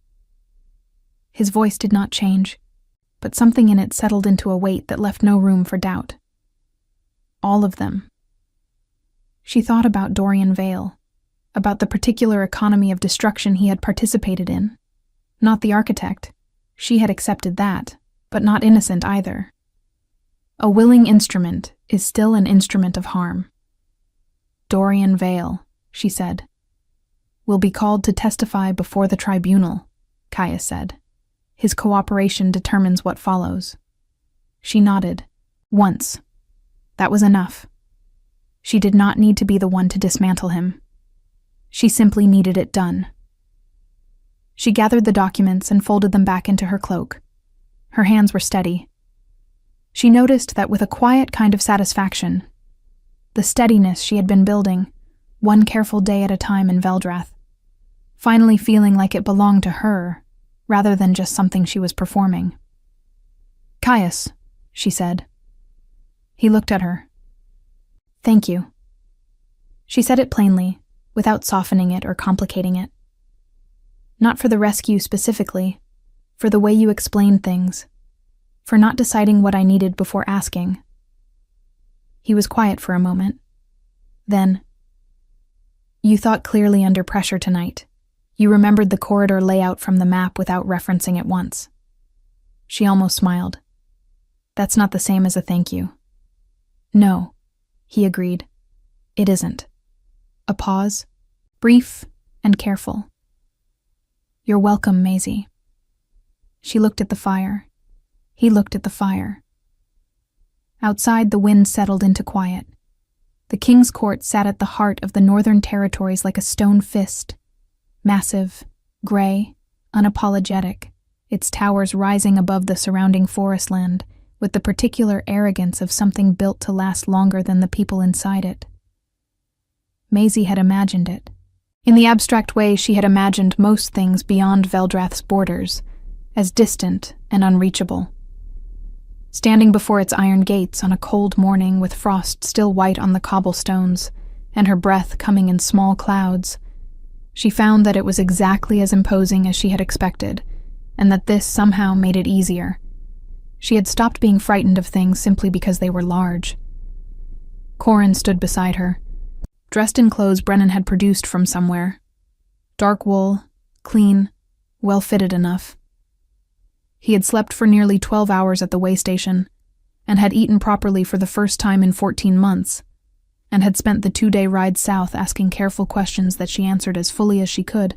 His voice did not change, but something in it settled into a weight that left no room for doubt. All of them. She thought about Dorian Vale, about the particular economy of destruction he had participated in. Not the architect. She had accepted that, but not innocent either. A willing instrument is still an instrument of harm. Dorian Vale, she said. Will be called to testify before the tribunal, Caius said. His cooperation determines what follows. She nodded. Once. That was enough. She did not need to be the one to dismantle him. She simply needed it done. She gathered the documents and folded them back into her cloak. Her hands were steady. She noticed that with a quiet kind of satisfaction, the steadiness she had been building, one careful day at a time in Veldrath, finally feeling like it belonged to her, rather than just something she was performing. Caius, she said. He looked at her. Thank you. She said it plainly, without softening it or complicating it. Not for the rescue specifically, for the way you explained things, for not deciding what I needed before asking. He was quiet for a moment. Then, you thought clearly under pressure tonight. You remembered the corridor layout from the map without referencing it once. She almost smiled. That's not the same as a thank you. No, he agreed. It isn't. A pause, brief and careful. You're welcome, Maisie. She looked at the fire. He looked at the fire. Outside, the wind settled into quiet. The King's Court sat at the heart of the Northern Territories like a stone fist, massive, gray, unapologetic, its towers rising above the surrounding forest land with the particular arrogance of something built to last longer than the people inside it. Maisie had imagined it. In the abstract way she had imagined most things beyond Veldrath's borders, as distant and unreachable. Standing before its iron gates on a cold morning with frost still white on the cobblestones and her breath coming in small clouds, she found that it was exactly as imposing as she had expected, and that this somehow made it easier. She had stopped being frightened of things simply because they were large. Corin stood beside her, dressed in clothes Brennan had produced from somewhere. Dark wool, clean, well-fitted enough. He had slept for nearly 12 hours at the way station, and had eaten properly for the first time in 14 months, and had spent the 2-day ride south asking careful questions that she answered as fully as she could,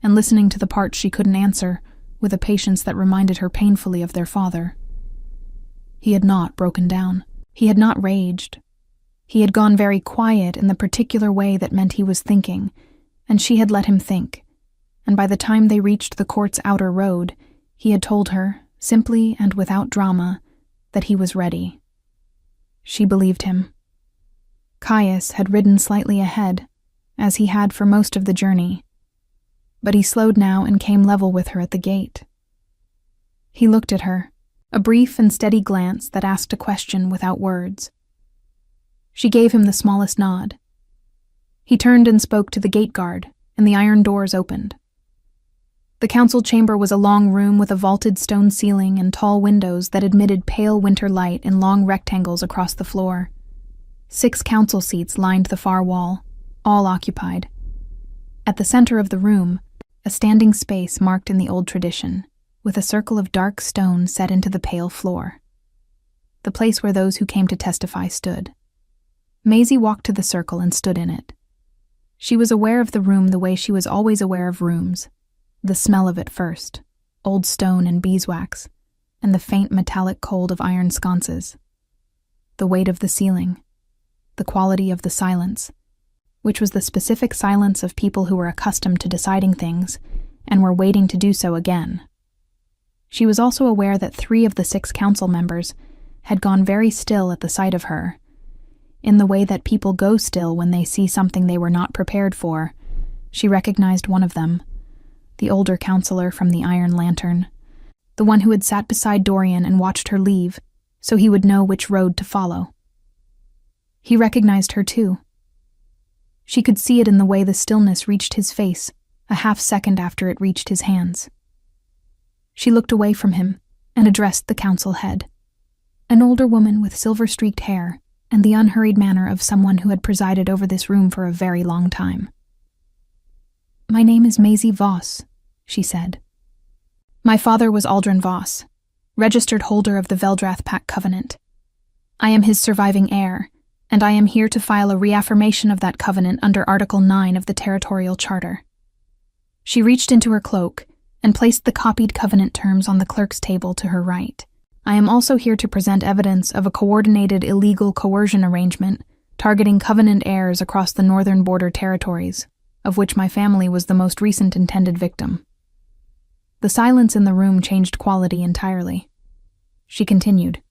and listening to the parts she couldn't answer with a patience that reminded her painfully of their father. He had not broken down. He had not raged. He had gone very quiet in the particular way that meant he was thinking, and she had let him think, and by the time they reached the court's outer road, he had told her, simply and without drama, that he was ready. She believed him. Caius had ridden slightly ahead, as he had for most of the journey, but he slowed now and came level with her at the gate. He looked at her, a brief and steady glance that asked a question without words. She gave him the smallest nod. He turned and spoke to the gate guard, and the iron doors opened. The council chamber was a long room with a vaulted stone ceiling and tall windows that admitted pale winter light in long rectangles across the floor. 6 council seats lined the far wall, all occupied. At the center of the room, a standing space marked in the old tradition, with a circle of dark stone set into the pale floor. The place where those who came to testify stood. Maisie walked to the circle and stood in it. She was aware of the room the way she was always aware of rooms. The smell of it first, old stone and beeswax, and the faint metallic cold of iron sconces. The weight of the ceiling, the quality of the silence, which was the specific silence of people who were accustomed to deciding things and were waiting to do so again. She was also aware that 3 of the 6 council members had gone very still at the sight of her, in the way that people go still when they see something they were not prepared for. She recognized one of them, the older counselor from the Iron Lantern, the one who had sat beside Dorian and watched her leave, so he would know which road to follow. He recognized her too. She could see it in the way the stillness reached his face, a half-second after it reached his hands. She looked away from him and addressed the council head, an older woman with silver-streaked hair and the unhurried manner of someone who had presided over this room for a very long time. "My name is Maisie Voss," she said. "My father was Aldrin Voss, registered holder of the Veldrath Pact Covenant. I am his surviving heir, and I am here to file a reaffirmation of that covenant under Article 9 of the Territorial Charter." She reached into her cloak and placed the copied covenant terms on the clerk's table to her right. "I am also here to present evidence of a coordinated illegal coercion arrangement targeting covenant heirs across the northern border territories, of which my family was the most recent intended victim." The silence in the room changed quality entirely. She continued.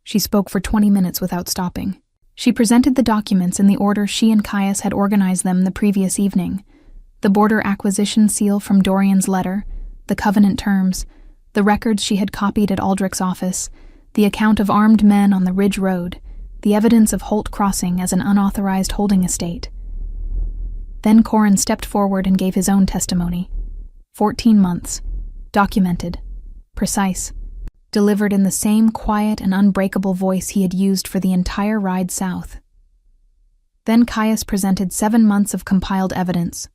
She spoke for 20 minutes without stopping. She presented the documents in the order she and Caius had organized them the previous evening: the border acquisition seal from Dorian's letter, the covenant terms, the records she had copied at Aldrich's office, the account of armed men on the Ridge Road, the evidence of Holt Crossing as an unauthorized holding estate. Then Corin stepped forward and gave his own testimony. 14 months. Documented. Precise. Delivered in the same quiet and unbreakable voice he had used for the entire ride south. Then Caius presented 7 months of compiled evidence.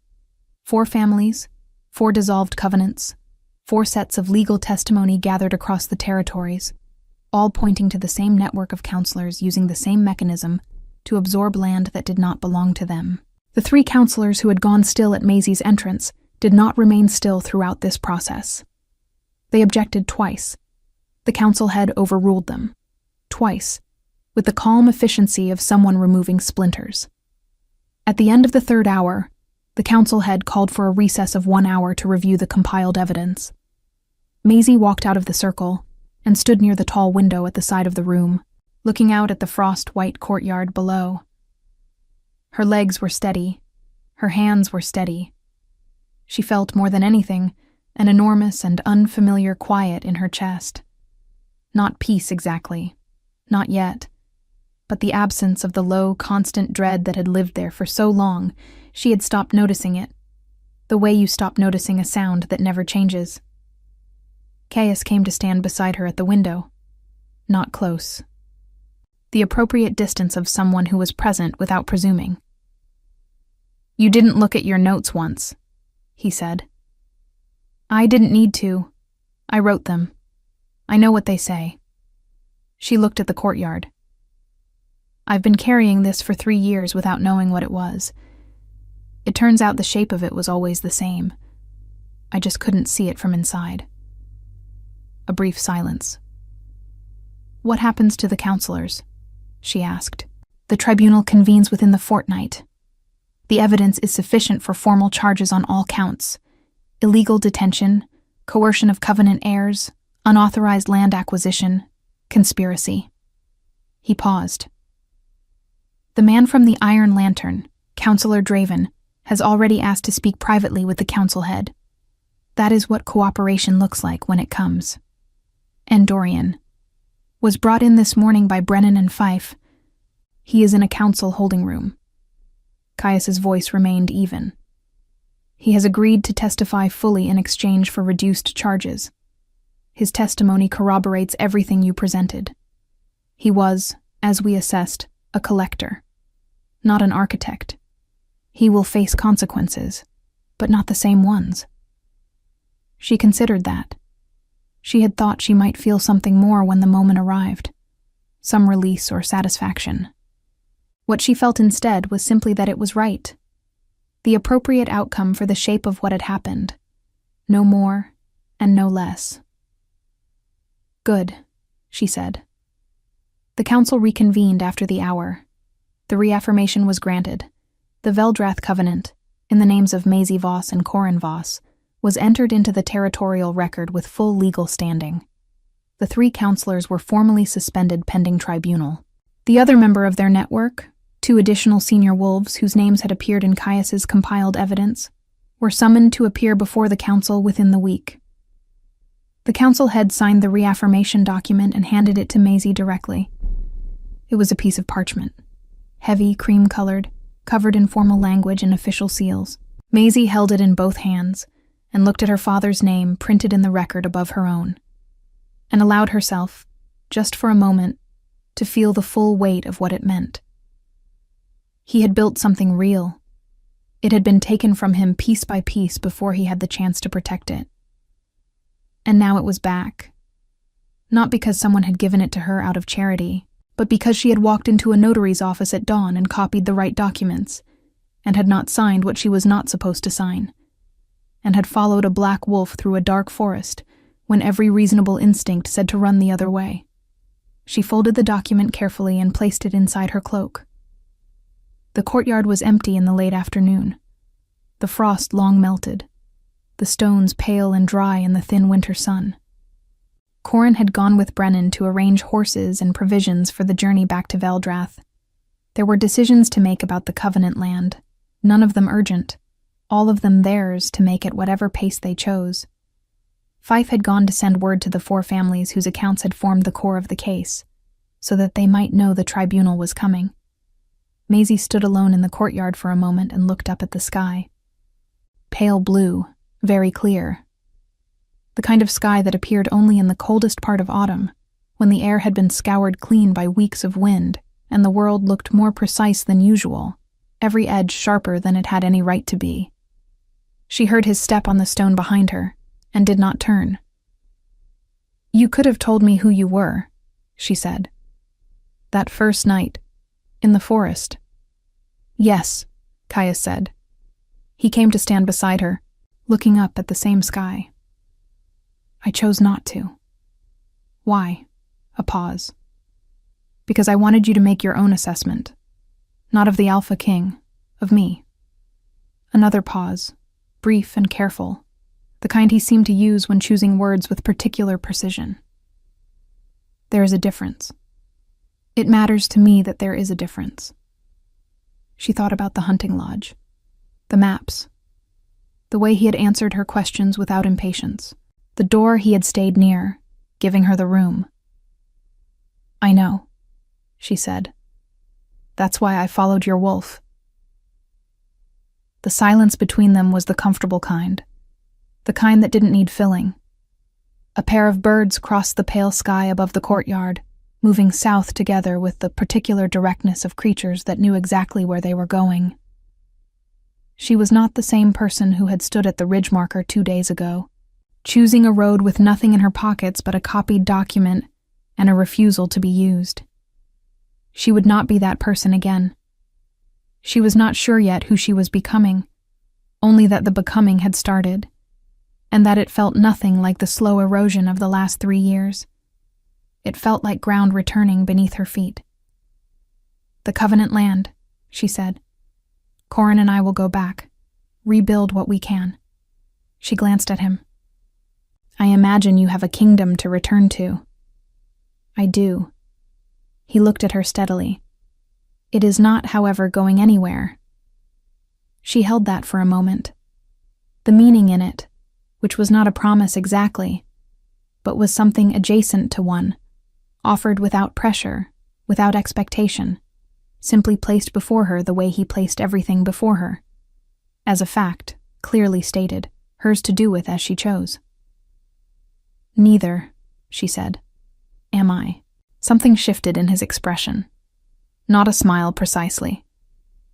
4 families, 4 dissolved covenants, 4 sets of legal testimony gathered across the territories, all pointing to the same network of counselors using the same mechanism to absorb land that did not belong to them. The 3 counselors who had gone still at Maisie's entrance did not remain still throughout this process. They objected twice. The council head overruled them. Twice, with the calm efficiency of someone removing splinters. At the end of the 3rd hour, the council head called for a recess of 1 hour to review the compiled evidence. Maisie walked out of the circle and stood near the tall window at the side of the room, looking out at the frost-white courtyard below. Her legs were steady. Her hands were steady. She felt, more than anything, an enormous and unfamiliar quiet in her chest. Not peace exactly. Not yet. But the absence of the low, constant dread that had lived there for so long, she had stopped noticing it. The way you stop noticing a sound that never changes. Caius came to stand beside her at the window. Not close. The appropriate distance of someone who was present without presuming. "You didn't look at your notes once," he said. "I didn't need to. I wrote them. I know what they say." She looked at the courtyard. "I've been carrying this for 3 years without knowing what it was. It turns out the shape of it was always the same. I just couldn't see it from inside." A brief silence. "What happens to the counselors?" she asked. "The tribunal convenes within the fortnight. The evidence is sufficient for formal charges on all counts: illegal detention, coercion of covenant heirs, unauthorized land acquisition, conspiracy." He paused. "The man from the Iron Lantern, Counselor Draven, has already asked to speak privately with the council head. That is what cooperation looks like when it comes. And Dorian was brought in this morning by Brennan and Fife. He is in a council holding room." Caius's voice remained even. "He has agreed to testify fully in exchange for reduced charges. His testimony corroborates everything you presented. He was, as we assessed, a collector, not an architect. He will face consequences, but not the same ones." She considered that. She had thought she might feel something more when the moment arrived, some release or satisfaction. What she felt instead was simply that it was right, the appropriate outcome for the shape of what had happened, no more and no less. "Good," she said. The council reconvened after the hour. The reaffirmation was granted. The Veldrath Covenant, in the names of Maisie Voss and Corin Voss, was entered into the territorial record with full legal standing. The 3 counselors were formally suspended pending tribunal. The other member of their network, 2 additional senior wolves whose names had appeared in Caius's compiled evidence, were summoned to appear before the council within the week. The council head signed the reaffirmation document and handed it to Maisie directly. It was a piece of parchment, heavy, cream-colored, covered in formal language and official seals. Maisie held it in both hands and looked at her father's name printed in the record above her own, and allowed herself, just for a moment, to feel the full weight of what it meant. He had built something real. It had been taken from him piece by piece before he had the chance to protect it. And now it was back. Not because someone had given it to her out of charity, but because she had walked into a notary's office at dawn and copied the right documents, and had not signed what she was not supposed to sign, and had followed a black wolf through a dark forest when every reasonable instinct said to run the other way. She folded the document carefully and placed it inside her cloak. The courtyard was empty in the late afternoon. The frost long melted, the stones pale and dry in the thin winter sun. Corin had gone with Brennan to arrange horses and provisions for the journey back to Veldrath. There were decisions to make about the Covenant land, none of them urgent, all of them theirs to make at whatever pace they chose. Fife had gone to send word to the 4 families whose accounts had formed the core of the case, so that they might know the tribunal was coming. Maisie stood alone in the courtyard for a moment and looked up at the sky. Pale blue, very clear. The kind of sky that appeared only in the coldest part of autumn, when the air had been scoured clean by weeks of wind, and the world looked more precise than usual, every edge sharper than it had any right to be. She heard his step on the stone behind her, and did not turn. "You could have told me who you were," she said. "That first night, in the forest." "Yes," Caius said. He came to stand beside her, looking up at the same sky. "I chose not to." "Why?" A pause. "Because I wanted you to make your own assessment. Not of the Alpha King, of me." Another pause, brief and careful, the kind he seemed to use when choosing words with particular precision. "There is a difference. It matters to me that there is a difference." She thought about the hunting lodge, the maps, the way he had answered her questions without impatience, the door he had stayed near, giving her the room. "I know," she said. "That's why I followed your wolf." The silence between them was the comfortable kind, the kind that didn't need filling. A pair of birds crossed the pale sky above the courtyard, moving south together with the particular directness of creatures that knew exactly where they were going. She was not the same person who had stood at the ridge marker 2 days ago, choosing a road with nothing in her pockets but a copied document and a refusal to be used. She would not be that person again. She was not sure yet who she was becoming, only that the becoming had started, and that it felt nothing like the slow erosion of the last 3 years. It felt like ground returning beneath her feet. "The Covenant land," she said. "Corin and I will go back, rebuild what we can." She glanced at him. "I imagine you have a kingdom to return to." "I do." He looked at her steadily. "It is not, however, going anywhere." She held that for a moment. The meaning in it, which was not a promise exactly, but was something adjacent to one, offered without pressure, without expectation, simply placed before her the way he placed everything before her. As a fact, clearly stated, hers to do with as she chose. "Neither," she said. "Am I?" Something shifted in his expression. Not a smile precisely,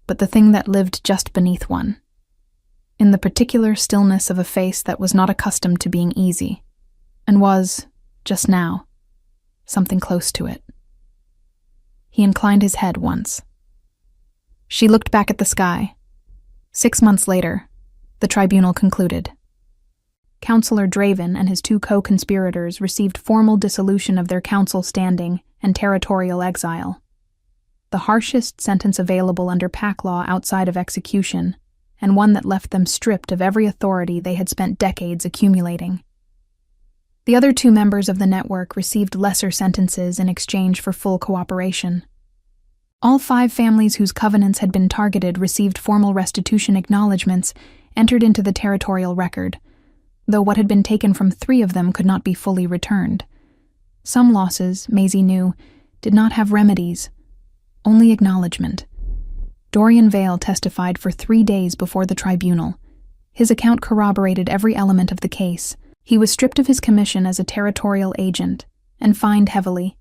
but the thing that lived just beneath one. In the particular stillness of a face that was not accustomed to being easy, and was, just now, something close to it. He inclined his head once. She looked back at the sky. 6 months later, the tribunal concluded. Councillor Draven and his 2 co-conspirators received formal dissolution of their council standing and territorial exile. The harshest sentence available under pack law outside of execution, and one that left them stripped of every authority they had spent decades accumulating. The other 2 members of the network received lesser sentences in exchange for full cooperation. All 5 families whose covenants had been targeted received formal restitution acknowledgments entered into the territorial record, though what had been taken from 3 of them could not be fully returned. Some losses, Maisie knew, did not have remedies, only acknowledgement. Dorian Vale testified for 3 days before the tribunal. His account corroborated every element of the case. He was stripped of his commission as a territorial agent and fined heavily,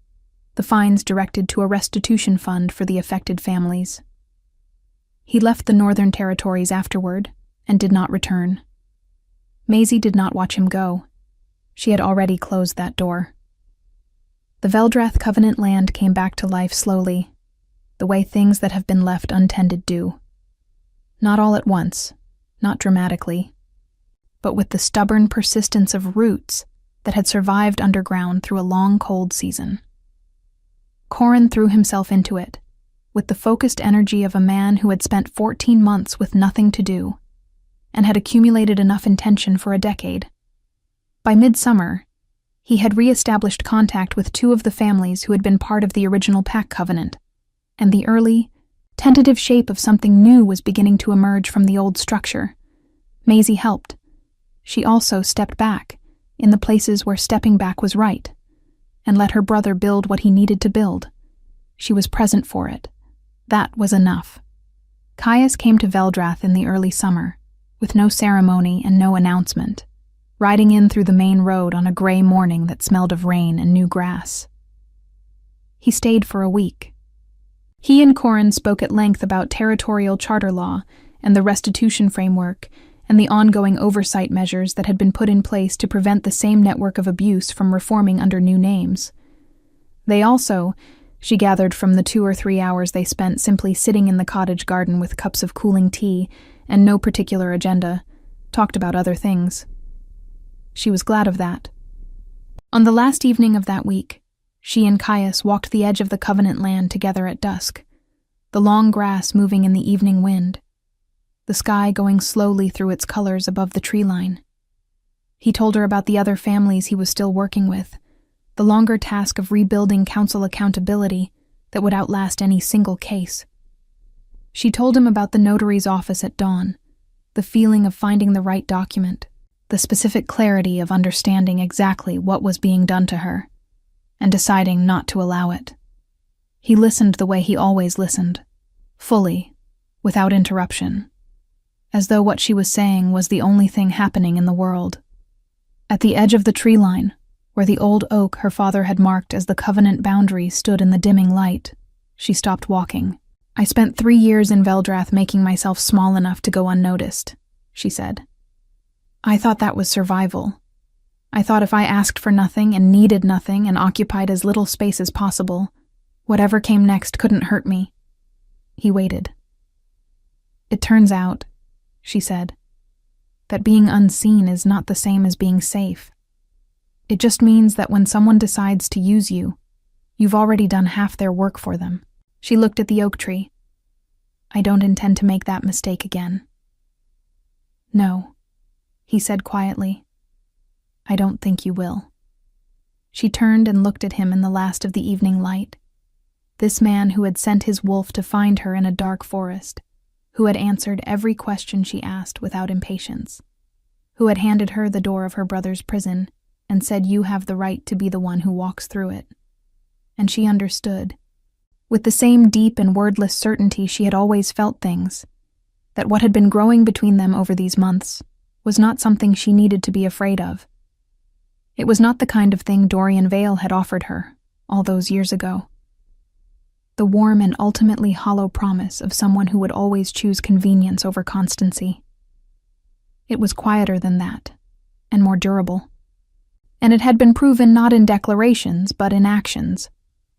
the fines directed to a restitution fund for the affected families. He left the Northern Territories afterward and did not return. Maisie did not watch him go. She had already closed that door. The Veldrath Covenant land came back to life slowly, the way things that have been left untended do. Not all at once, not dramatically, but with the stubborn persistence of roots that had survived underground through a long cold season. Corin threw himself into it, with the focused energy of a man who had spent 14 months with nothing to do, and had accumulated enough intention for a decade. By midsummer, he had re-established contact with 2 of the families who had been part of the original Pack Covenant, and the early, tentative shape of something new was beginning to emerge from the old structure. Maisie helped. She also stepped back, in the places where stepping back was right, and let her brother build what he needed to build. She was present for it. That was enough. Caius came to Veldrath in the early summer, with no ceremony and no announcement, riding in through the main road on a gray morning that smelled of rain and new grass. He stayed for a week. He and Corin spoke at length about territorial charter law and the restitution framework and the ongoing oversight measures that had been put in place to prevent the same network of abuse from reforming under new names. They also, she gathered from the 2 or 3 hours they spent simply sitting in the cottage garden with cups of cooling tea and no particular agenda, talked about other things. She was glad of that. On the last evening of that week, she and Caius walked the edge of the Covenant land together at dusk, the long grass moving in the evening wind, the sky going slowly through its colors above the tree line. He told her about the other families he was still working with, the longer task of rebuilding council accountability that would outlast any single case. She told him about the notary's office at dawn, the feeling of finding the right document, the specific clarity of understanding exactly what was being done to her, and deciding not to allow it. He listened the way he always listened, fully, without interruption, as though what she was saying was the only thing happening in the world. At the edge of the tree line, where the old oak her father had marked as the Covenant boundary stood in the dimming light, she stopped walking. "I spent 3 years in Veldrath making myself small enough to go unnoticed," she said. "I thought that was survival. I thought if I asked for nothing and needed nothing and occupied as little space as possible, whatever came next couldn't hurt me." He waited. "It turns out," she said, "that being unseen is not the same as being safe. It just means that when someone decides to use you, you've already done half their work for them." She looked at the oak tree. "I don't intend to make that mistake again." "No," he said quietly. "I don't think you will." She turned and looked at him in the last of the evening light. This man who had sent his wolf to find her in a dark forest, who had answered every question she asked without impatience, who had handed her the door of her brother's prison and said, "You have the right to be the one who walks through it." And she understood, with the same deep and wordless certainty she had always felt things, that what had been growing between them over these months was not something she needed to be afraid of. It was not the kind of thing Dorian Vale had offered her all those years ago. The warm and ultimately hollow promise of someone who would always choose convenience over constancy. It was quieter than that, and more durable. And it had been proven not in declarations, but in actions,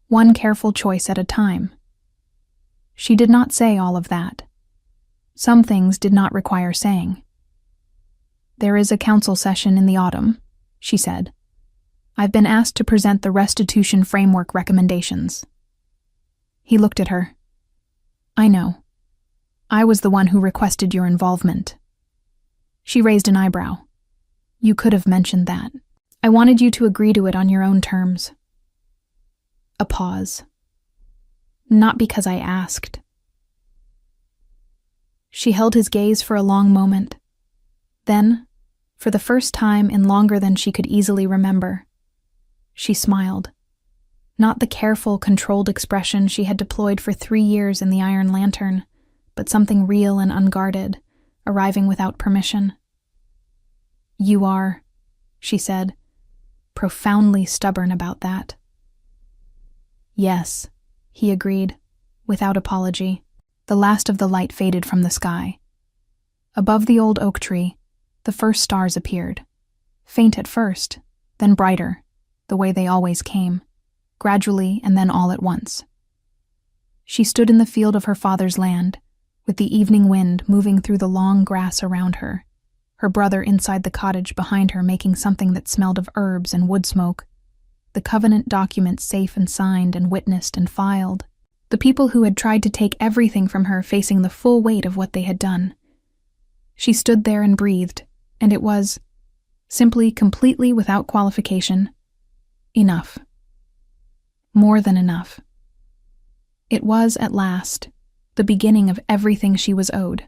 one careful choice at a time. She did not say all of that. Some things did not require saying. "There is a council session in the autumn," she said. "I've been asked to present the restitution framework recommendations." He looked at her. "I know. I was the one who requested your involvement." She raised an eyebrow. "You could have mentioned that. I wanted you to agree to it on your own terms." A pause. "Not because I asked." She held his gaze for a long moment. Then, for the first time in longer than she could easily remember, she smiled. Not the careful, controlled expression she had deployed for 3 years in the Iron Lantern, but something real and unguarded, arriving without permission. "You are," she said, "profoundly stubborn about that." "Yes," he agreed, without apology. The last of the light faded from the sky. Above the old oak tree, the first stars appeared. Faint at first, then brighter, the way they always came, gradually and then all at once. She stood in the field of her father's land, with the evening wind moving through the long grass around her, her brother inside the cottage behind her making something that smelled of herbs and wood smoke, the covenant documents safe and signed and witnessed and filed, the people who had tried to take everything from her facing the full weight of what they had done. She stood there and breathed, and it was, simply, completely without qualification, enough. More than enough. It was, at last, the beginning of everything she was owed.